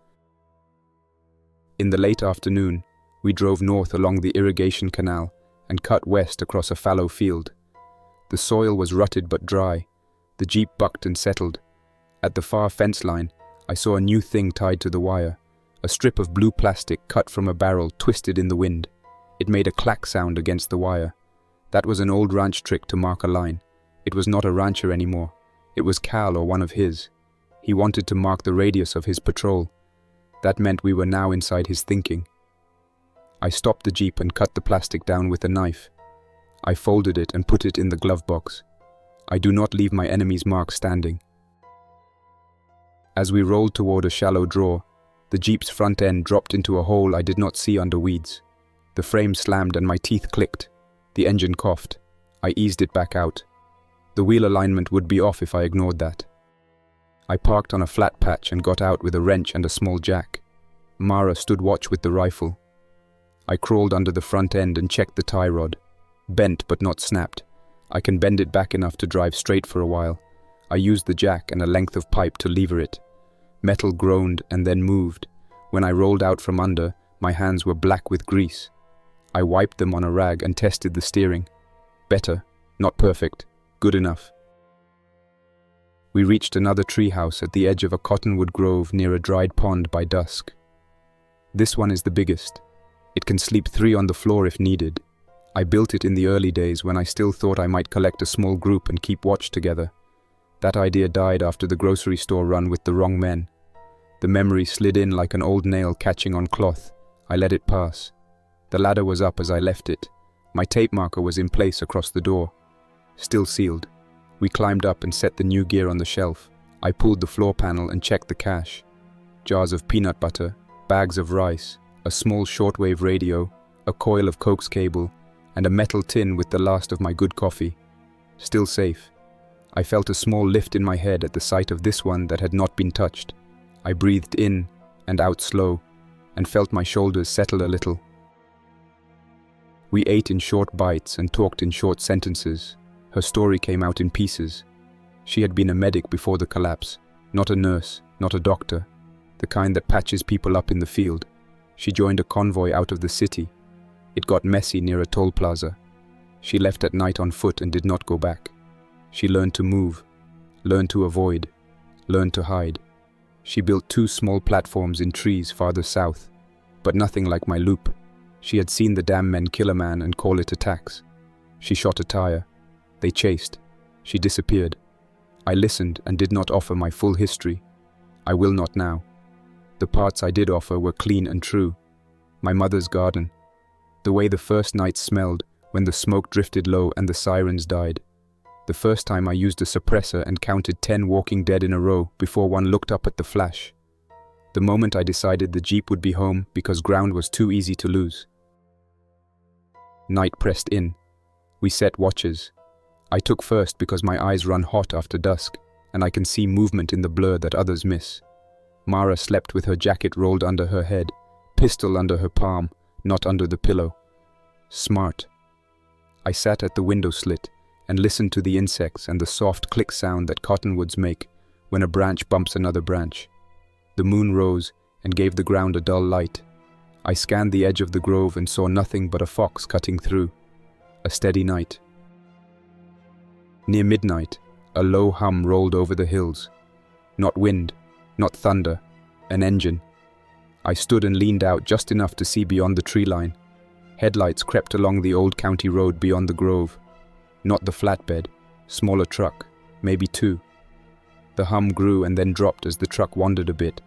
In the late afternoon, we drove north along the irrigation canal and cut west across a fallow field. The soil was rutted but dry. The Jeep bucked and settled. At the far fence line, I saw a new thing tied to the wire. A strip of blue plastic cut from a barrel twisted in the wind. It made a clack sound against the wire. That was an old ranch trick to mark a line. It was not a rancher anymore. It was Cal or one of his. He wanted to mark the radius of his patrol. That meant we were now inside his thinking. I stopped the Jeep and cut the plastic down with a knife. I folded it and put it in the glove box. I do not leave my enemy's mark standing. As we rolled toward a shallow draw, the Jeep's front end dropped into a hole I did not see under weeds. The frame slammed and my teeth clicked. The engine coughed. I eased it back out. The wheel alignment would be off if I ignored that. I parked on a flat patch and got out with a wrench and a small jack. Mara stood watch with the rifle. I crawled under the front end and checked the tie rod. Bent but not snapped. I can bend it back enough to drive straight for a while. I used the jack and a length of pipe to lever it. Metal groaned and then moved. When I rolled out from under, my hands were black with grease. I wiped them on a rag and tested the steering. Better, not perfect, good enough. We reached another treehouse at the edge of a cottonwood grove near a dried pond by dusk. This one is the biggest. It can sleep 3 on the floor if needed. I built it in the early days when I still thought I might collect a small group and keep watch together. That idea died after the grocery store run with the wrong men. The memory slid in like an old nail catching on cloth. I let it pass. The ladder was up as I left it. My tape marker was in place across the door. Still sealed. We climbed up and set the new gear on the shelf. I pulled the floor panel and checked the cache. Jars of peanut butter, bags of rice, a small shortwave radio, a coil of coax cable, and a metal tin with the last of my good coffee. Still safe. I felt a small lift in my head at the sight of this one that had not been touched. I breathed in and out slow, and felt my shoulders settle a little. We ate in short bites and talked in short sentences. Her story came out in pieces. She had been a medic before the collapse, not a nurse, not a doctor, the kind that patches people up in the field. She joined a convoy out of the city. It got messy near a toll plaza. She left at night on foot and did not go back. She learned to move, learned to avoid, learned to hide. She built 2 small platforms in trees farther south, but nothing like my loop. She had seen the damn men kill a man and call it attacks. She shot a tire. They chased. She disappeared. I listened and did not offer my full history. I will not now. The parts I did offer were clean and true. My mother's garden. The way the first night smelled when the smoke drifted low and the sirens died. The first time I used a suppressor and counted 10 walking dead in a row before one looked up at the flash. The moment I decided the Jeep would be home because ground was too easy to lose. Night pressed in. We set watches. I took first because my eyes run hot after dusk, and I can see movement in the blur that others miss. Mara slept with her jacket rolled under her head, pistol under her palm, not under the pillow. Smart. I sat at the window slit and listened to the insects and the soft click sound that cottonwoods make when a branch bumps another branch. The moon rose and gave the ground a dull light. I scanned the edge of the grove and saw nothing but a fox cutting through. A steady night. Near midnight, a low hum rolled over the hills. Not wind, not thunder, an engine. I stood and leaned out just enough to see beyond the tree line. Headlights crept along the old county road beyond the grove. Not the flatbed, smaller truck, maybe 2. The hum grew and then dropped as the truck wandered a bit,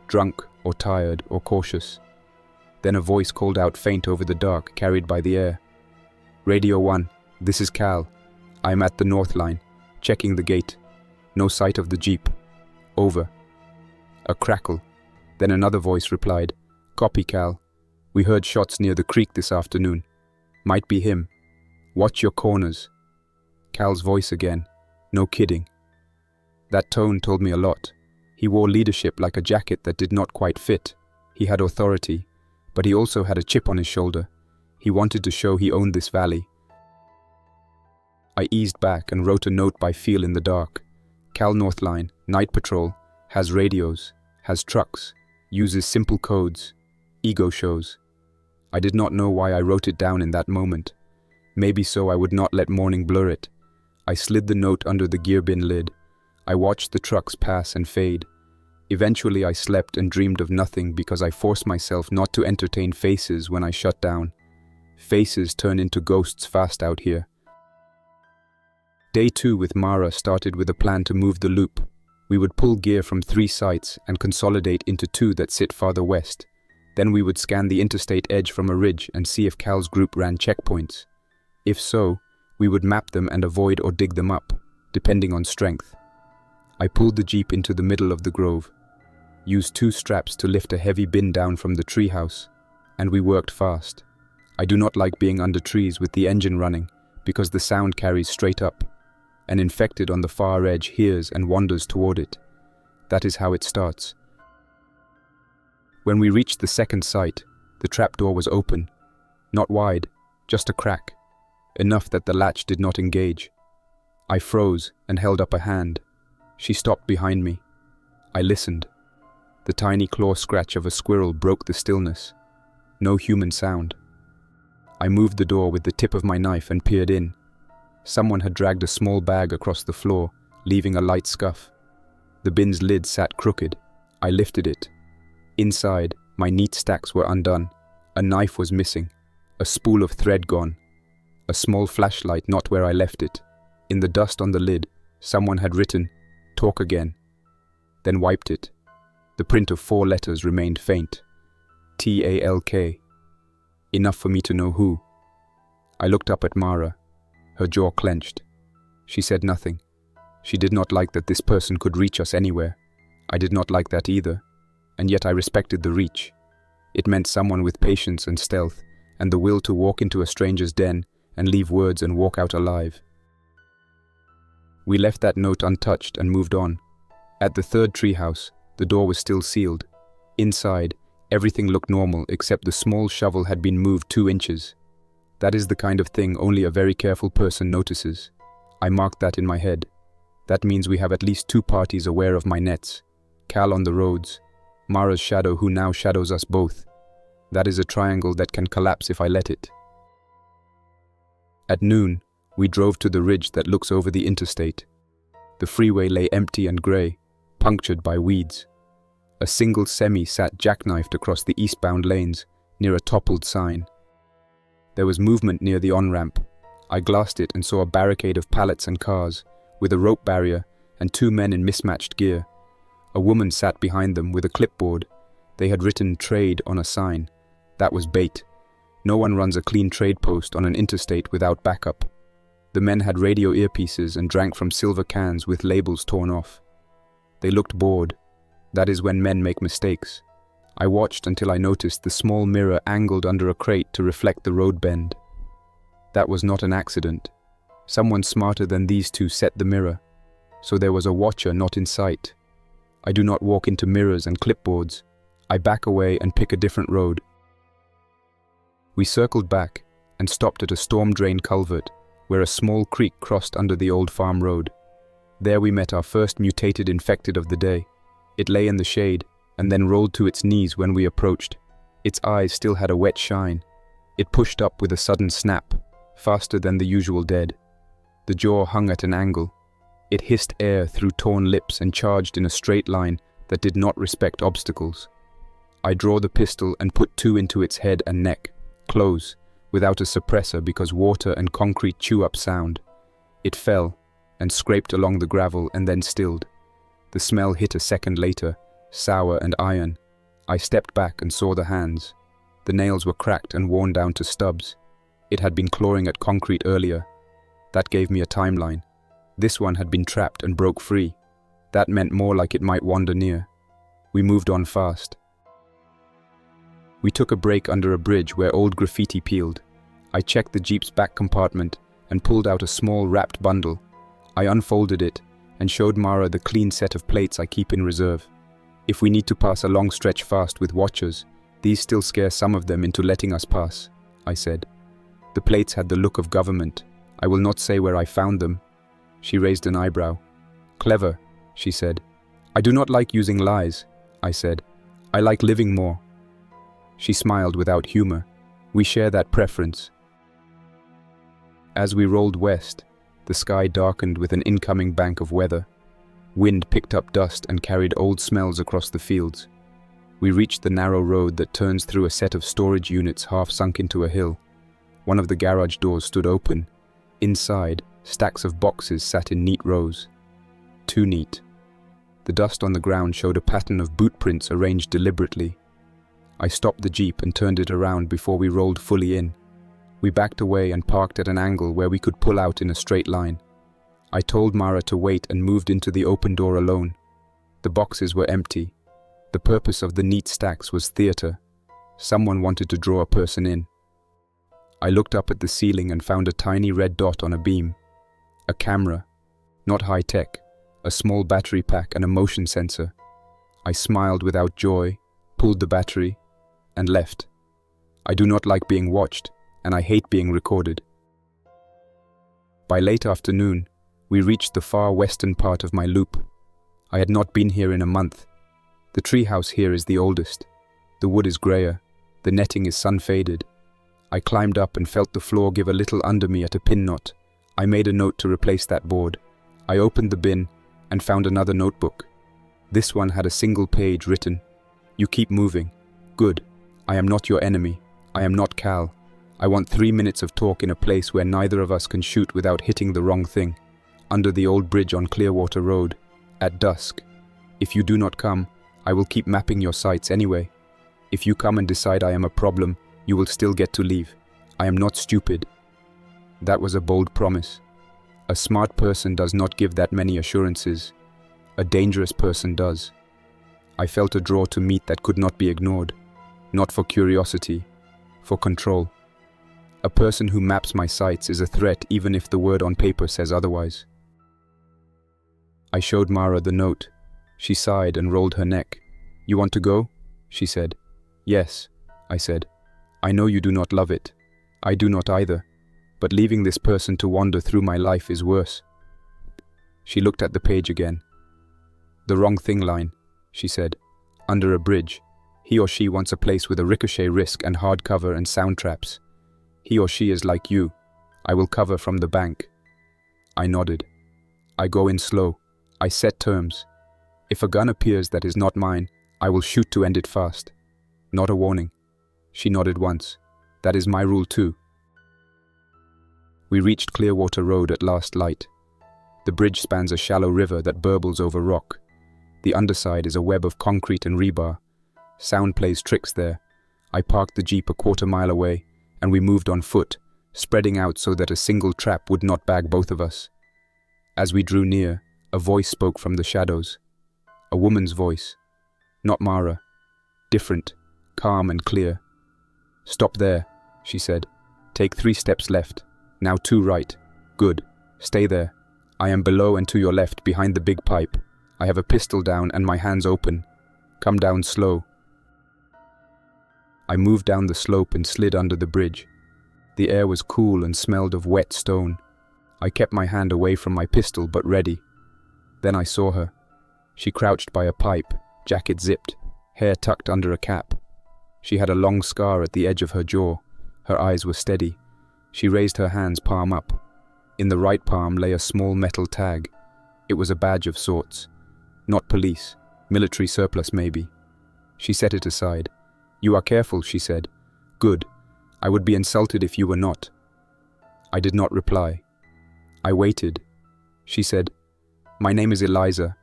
drunk or tired or cautious. Then a voice called out faint over the dark, carried by the air. Radio 1, this is Cal. I'm at the north line, checking the gate. No sight of the Jeep. Over. A crackle. Then another voice replied, Copy, Cal. We heard shots near the creek this afternoon. Might be him. Watch your corners. Cal's voice again. No kidding. That tone told me a lot. He wore leadership like a jacket that did not quite fit. He had authority, but he also had a chip on his shoulder. He wanted to show he owned this valley. I eased back and wrote a note by feel in the dark. Cal Northline, night patrol, has radios, has trucks, uses simple codes, ego shows. I did not know why I wrote it down in that moment. Maybe so I would not let morning blur it. I slid the note under the gear bin lid. I watched the trucks pass and fade. Eventually I slept and dreamed of nothing because I forced myself not to entertain faces when I shut down. Faces turn into ghosts fast out here. Day 2 with Mara started with a plan to move the loop. We would pull gear from 3 sites and consolidate into 2 that sit farther west. Then we would scan the interstate edge from a ridge and see if Cal's group ran checkpoints. If so, we would map them and avoid or dig them up, depending on strength. I pulled the Jeep into the middle of the grove, used 2 straps to lift a heavy bin down from the treehouse, and we worked fast. I do not like being under trees with the engine running because the sound carries straight up. An infected on the far edge hears and wanders toward it. That is how it starts. When we reached the second site, the trapdoor was open. Not wide, just a crack. Enough that the latch did not engage. I froze and held up a hand. She stopped behind me. I listened. The tiny claw scratch of a squirrel broke the stillness. No human sound. I moved the door with the tip of my knife and peered in. Someone had dragged a small bag across the floor, leaving a light scuff. The bin's lid sat crooked. I lifted it. Inside, my neat stacks were undone. A knife was missing. A spool of thread gone. A small flashlight not where I left it. In the dust on the lid, someone had written, "Talk again," then wiped it. The print of 4 letters remained faint. TALK. Enough for me to know who. I looked up at Mara. Her jaw clenched. She said nothing. She did not like that this person could reach us anywhere. I did not like that either, and yet I respected the reach. It meant someone with patience and stealth, and the will to walk into a stranger's den and leave words and walk out alive. We left that note untouched and moved on. At the 3rd treehouse, the door was still sealed. Inside, everything looked normal except the small shovel had been moved 2 inches. That is the kind of thing only a very careful person notices. I marked that in my head. That means we have at least 2 parties aware of my nets. Cal on the roads, Mara's shadow who now shadows us both. That is a triangle that can collapse if I let it. At noon, we drove to the ridge that looks over the interstate. The freeway lay empty and grey, punctured by weeds. A single semi sat jackknifed across the eastbound lanes, near a toppled sign. There was movement near the on-ramp. I glassed it and saw a barricade of pallets and cars, with a rope barrier and 2 men in mismatched gear. A woman sat behind them with a clipboard. They had written "trade" on a sign. That was bait. No one runs a clean trade post on an interstate without backup. The men had radio earpieces and drank from silver cans with labels torn off. They looked bored. That is when men make mistakes. I watched until I noticed the small mirror angled under a crate to reflect the road bend. That was not an accident. Someone smarter than these 2 set the mirror, so there was a watcher not in sight. I do not walk into mirrors and clipboards. I back away and pick a different road. We circled back and stopped at a storm-drained culvert, where a small creek crossed under the old farm road. There we met our first mutated infected of the day. It lay in the shade, and then rolled to its knees when we approached. Its eyes still had a wet shine. It pushed up with a sudden snap, faster than the usual dead. The jaw hung at an angle. It hissed air through torn lips and charged in a straight line that did not respect obstacles. I draw the pistol and put 2 into its head and neck, close, without a suppressor because water and concrete chew up sound. It fell and scraped along the gravel and then stilled. The smell hit a second later, sour and iron. I stepped back and saw the hands. The nails were cracked and worn down to stubs. It had been clawing at concrete earlier. That gave me a timeline. This one had been trapped and broke free. That meant more like it might wander near. We moved on fast. We took a break under a bridge where old graffiti peeled. I checked the Jeep's back compartment and pulled out a small wrapped bundle. I unfolded it and showed Mara the clean set of plates I keep in reserve. If we need to pass a long stretch fast with watchers, these still scare some of them into letting us pass, I said. The plates had the look of government. I will not say where I found them. She raised an eyebrow. Clever, she said. I do not like using lies, I said. I like living more. She smiled without humor. We share that preference. As we rolled west, the sky darkened with an incoming bank of weather. Wind picked up dust and carried old smells across the fields. We reached the narrow road that turns through a set of storage units half sunk into a hill. One of the garage doors stood open. Inside, stacks of boxes sat in neat rows. Too neat. The dust on the ground showed a pattern of boot prints arranged deliberately. I stopped the Jeep and turned it around before we rolled fully in. We backed away and parked at an angle where we could pull out in a straight line. I told Mara to wait and moved into the open door alone. The boxes were empty. The purpose of the neat stacks was theater. Someone wanted to draw a person in. I looked up at the ceiling and found a tiny red dot on a beam. A camera. Not high-tech. A small battery pack and a motion sensor. I smiled without joy, pulled the battery, and left. I do not like being watched, and I hate being recorded. By late afternoon, we reached the far western part of my loop. I had not been here in a month. The treehouse here is the oldest. The wood is grayer. The netting is sun-faded. I climbed up and felt the floor give a little under me at a pin knot. I made a note to replace that board. I opened the bin and found another notebook. This one had a single page written, "You keep moving. Good. I am not your enemy. I am not Cal. I want 3 minutes of talk in a place where neither of us can shoot without hitting the wrong thing. Under the old bridge on Clearwater Road. At dusk. If you do not come, I will keep mapping your sites anyway. If you come and decide I am a problem, you will still get to leave. I am not stupid." That was a bold promise. A smart person does not give that many assurances. A dangerous person does. I felt a draw to meat that could not be ignored. Not for curiosity, for control. A person who maps my sites is a threat even if the word on paper says otherwise. I showed Mara the note. She sighed and rolled her neck. "You want to go?" she said. "Yes," I said. "I know you do not love it. I do not either. But leaving this person to wander through my life is worse." She looked at the page again. "The wrong thing line," she said. "Under a bridge. He or she wants a place with a ricochet risk and hardcover and sound traps. He or she is like you. I will cover from the bank." I nodded. "I go in slow. I set terms. If a gun appears that is not mine, I will shoot to end it fast. Not a warning." She nodded once. "That is my rule too." We reached Clearwater Road at last light. The bridge spans a shallow river that burbles over rock. The underside is a web of concrete and rebar. Sound plays tricks there. I parked the jeep a quarter-mile away, and we moved on foot, spreading out so that a single trap would not bag both of us. As we drew near, a voice spoke from the shadows. A woman's voice. Not Mara. Different, calm and clear. "Stop there," she said. "Take 3 steps left. Now 2 right. Good. Stay there. I am below and to your left, behind the big pipe. I have a pistol down and my hands open. Come down slow." I moved down the slope and slid under the bridge. The air was cool and smelled of wet stone. I kept my hand away from my pistol, but ready. Then I saw her. She crouched by a pipe, jacket zipped, hair tucked under a cap. She had a long scar at the edge of her jaw. Her eyes were steady. She raised her hands palm up. In the right palm lay a small metal tag. It was a badge of sorts. Not police. Military surplus, maybe. She set it aside. "You are careful," she said. "Good. I would be insulted if you were not." I did not reply. I waited. She said, "My name is Eliza.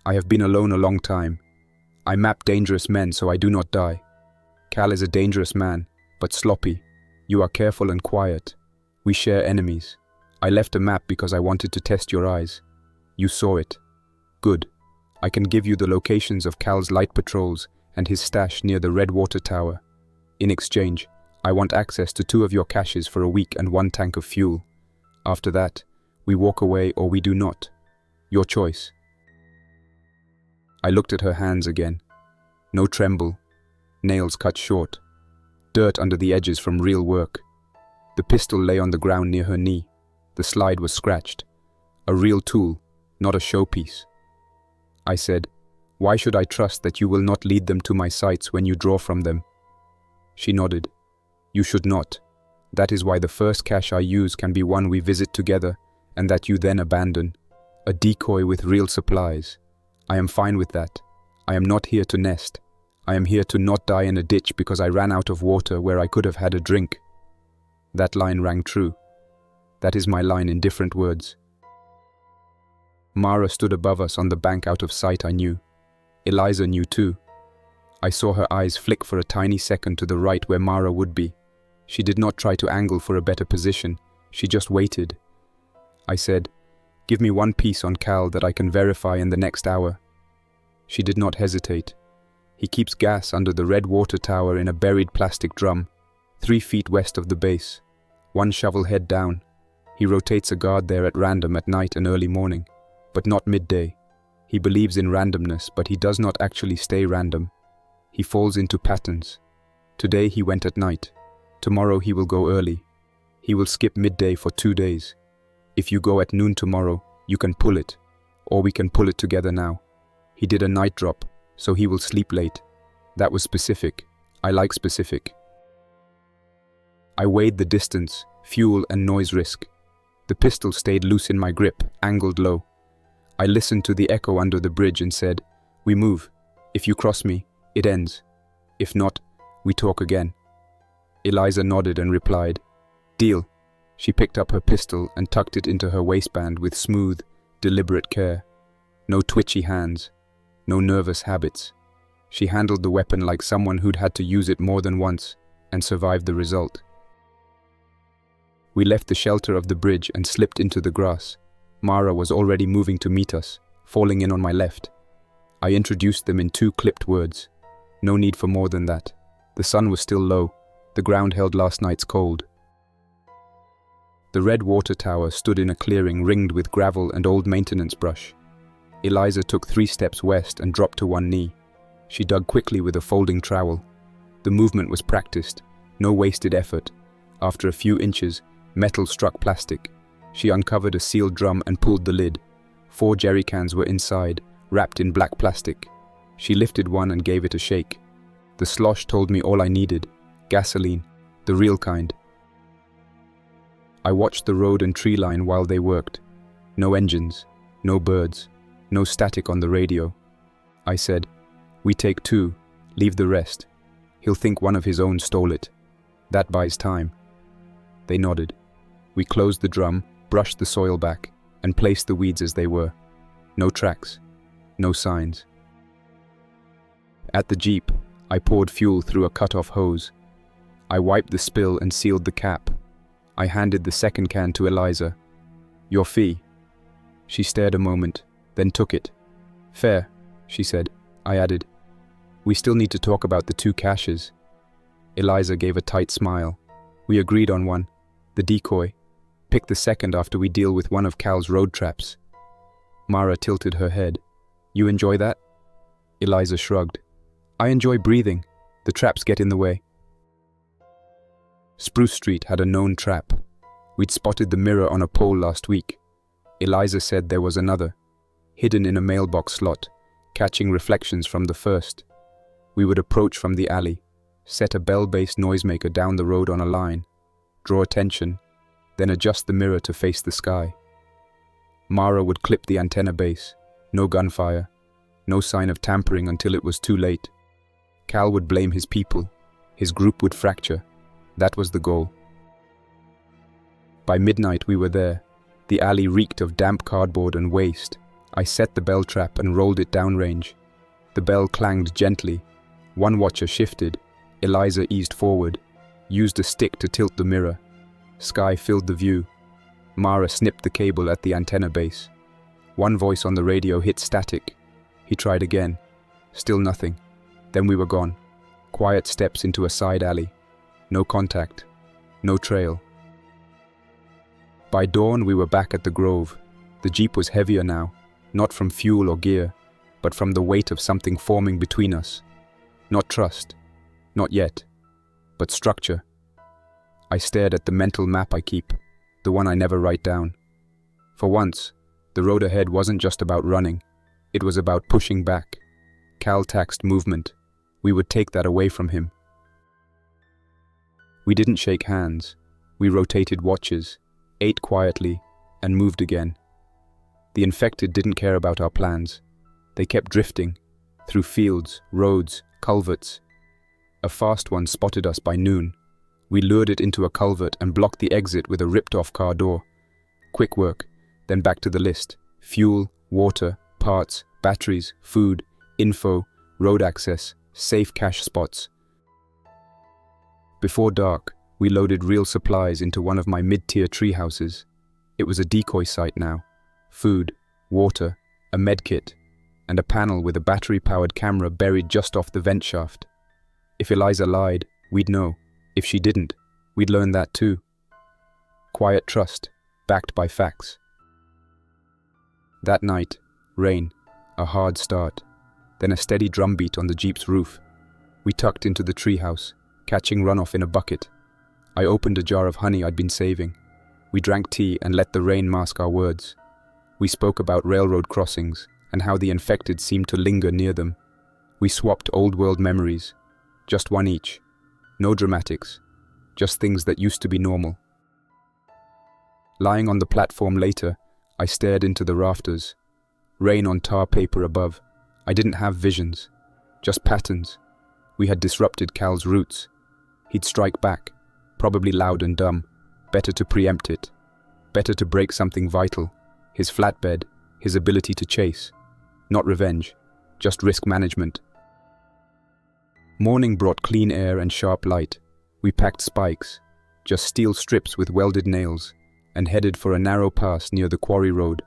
I have been alone a long time. I map dangerous men so I do not die. Cal is a dangerous man, but sloppy. You are careful and quiet. We share enemies. I left a map because I wanted to test your eyes. You saw it. Good. I can give you the locations of Cal's light patrols and his stash near the Red Water Tower. In exchange, I want access to 2 of your caches for a week and 1 tank of fuel. After that, we walk away or we do not. Your choice." I looked at her hands again. No tremble. Nails cut short. Dirt under the edges from real work. The pistol lay on the ground near her knee. The slide was scratched. A real tool, not a showpiece. I said, "Why should I trust that you will not lead them to my sights when you draw from them?" She nodded. "You should not. That is why the first cache I use can be one we visit together and that you then abandon. A decoy with real supplies. I am fine with that. I am not here to nest. I am here to not die in a ditch because I ran out of water where I could have had a drink." That line rang true. That is my line in different words. Mara stood above us on the bank out of sight, I knew. Eliza knew too. I saw her eyes flick for a tiny second to the right where Mara would be. She did not try to angle for a better position. She just waited. I said, "Give me 1 piece on Cal that I can verify in the next hour." She did not hesitate. "He keeps gas under the Red Water Tower in a buried plastic drum, 3 feet west of the base. 1 shovel head down. He rotates a guard there at random at night and early morning, but not midday. He believes in randomness, but he does not actually stay random. He falls into patterns. Today he went at night. Tomorrow he will go early. He will skip midday for 2 days. If you go at noon tomorrow, you can pull it, or we can pull it together now. He did a night drop, so he will sleep late. That was specific. I like specific." I weighed the distance, fuel and noise risk. The pistol stayed loose in my grip, angled low. I listened to the echo under the bridge and said, "We move. If you cross me, it ends. If not, we talk again." Eliza nodded and replied, "Deal." She picked up her pistol and tucked it into her waistband with smooth, deliberate care. No twitchy hands, no nervous habits. She handled the weapon like someone who'd had to use it more than once and survived the result. We left the shelter of the bridge and slipped into the grass. Mara was already moving to meet us, falling in on my left. I introduced them in 2 clipped words. No need for more than that. The sun was still low. The ground held last night's cold. The Red Water Tower stood in a clearing ringed with gravel and old maintenance brush. Eliza took 3 steps west and dropped to 1 knee. She dug quickly with a folding trowel. The movement was practiced, no wasted effort. After a few inches, metal struck plastic. She uncovered a sealed drum and pulled the lid. 4 jerry cans were inside, wrapped in black plastic. She lifted one and gave it a shake. The slosh told me all I needed. Gasoline, the real kind. I watched the road and tree line while they worked. No engines, no birds, no static on the radio. I said, "We take 2, leave the rest. He'll think one of his own stole it. That buys time." They nodded. We closed the drum, brushed the soil back, and placed the weeds as they were. No tracks, no signs. At the Jeep, I poured fuel through a cut-off hose. I wiped the spill and sealed the cap. I handed the second can to Eliza. "Your fee." She stared a moment, then took it. "Fair," she said. I added, "We still need to talk about the 2 caches." Eliza gave a tight smile. "We agreed on one, the decoy. Pick the second after we deal with one of Cal's road traps." Mara tilted her head. "You enjoy that?" Eliza shrugged. "I enjoy breathing. The traps get in the way." Spruce Street had a known trap. We'd spotted the mirror on a pole last week. Eliza said there was another, hidden in a mailbox slot, catching reflections from the first. We would approach from the alley, set a bell-based noisemaker down the road on a line, draw attention, then adjust the mirror to face the sky. Mara would clip the antenna base. No gunfire, no sign of tampering until it was too late. Cal would blame his people. His group would fracture. That was the goal. By midnight we were there. The alley reeked of damp cardboard and waste. I set the bell trap and rolled it downrange. The bell clanged gently. One watcher shifted. Eliza eased forward, used a stick to tilt the mirror. Sky filled the view. Mara snipped the cable at the antenna base. One voice on the radio hit static. He tried again. Still nothing. Then we were gone. Quiet steps into a side alley. No contact. No trail. By dawn we were back at the Grove. The Jeep was heavier now, not from fuel or gear, but from the weight of something forming between us. Not trust. Not yet. But structure. I stared at the mental map I keep, the one I never write down. For once, the road ahead wasn't just about running. It was about pushing back. Cal taxed movement. We would take that away from him. We didn't shake hands. We rotated watches, ate quietly, and moved again. The infected didn't care about our plans. They kept drifting, through fields, roads, culverts. A fast one spotted us by noon. We lured it into a culvert and blocked the exit with a ripped-off car door. Quick work, then back to the list. Fuel, water, parts, batteries, food, info, road access, safe cache spots. Before dark, we loaded real supplies into one of my mid-tier treehouses. It was a decoy site now. Food, water, a medkit, and a panel with a battery-powered camera buried just off the vent shaft. If Eliza lied, we'd know. If she didn't, we'd learn that too. Quiet trust, backed by facts. That night, rain, a hard start, then a steady drumbeat on the Jeep's roof. We tucked into the treehouse, catching runoff in a bucket. I opened a jar of honey I'd been saving. We drank tea and let the rain mask our words. We spoke about railroad crossings and how the infected seemed to linger near them. We swapped old-world memories, just one each. No dramatics, just things that used to be normal. Lying on the platform later, I stared into the rafters. Rain on tar paper above. I didn't have visions, just patterns. We had disrupted Cal's roots. He'd strike back, probably loud and dumb. Better to preempt it. Better to break something vital. His flatbed, his ability to chase. Not revenge, just risk management. Morning brought clean air and sharp light. We packed spikes, just steel strips with welded nails, and headed for a narrow pass near the quarry road.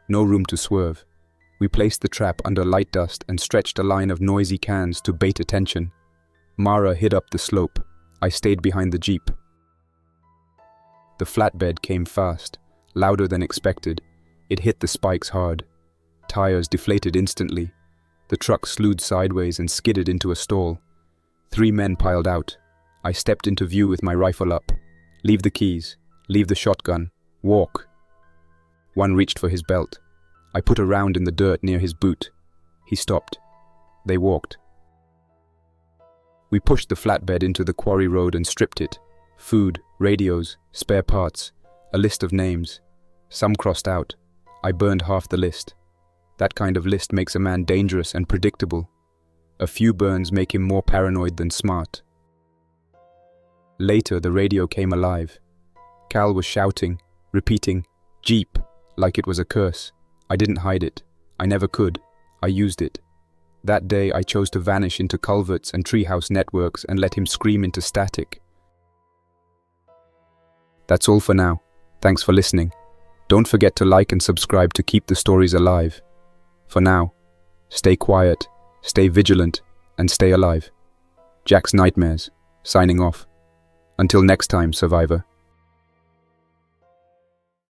No room to swerve. We placed the trap under light dust and stretched a line of noisy cans to bait attention. Mara hid up the slope. I stayed behind the Jeep. The flatbed came fast, louder than expected. It hit the spikes hard. Tires deflated instantly. The truck slewed sideways and skidded into a stall. 3 men piled out. I stepped into view with my rifle up. Leave the keys. Leave the shotgun. Walk. One reached for his belt. I put a round in the dirt near his boot. He stopped. They walked. We pushed the flatbed into the quarry road and stripped it. Food, radios, spare parts, a list of names. Some crossed out. I burned half the list. That kind of list makes a man dangerous and predictable. A few burns make him more paranoid than smart. Later, the radio came alive. Cal was shouting, repeating, "Jeep," like it was a curse. I didn't hide it. I never could. I used it. That day, I chose to vanish into culverts and treehouse networks and let him scream into static. That's all for now. Thanks for listening. Don't forget to like and subscribe to keep the stories alive. For now, stay quiet, stay vigilant, and stay alive. Jack's Nightmares, signing off. Until next time, survivor.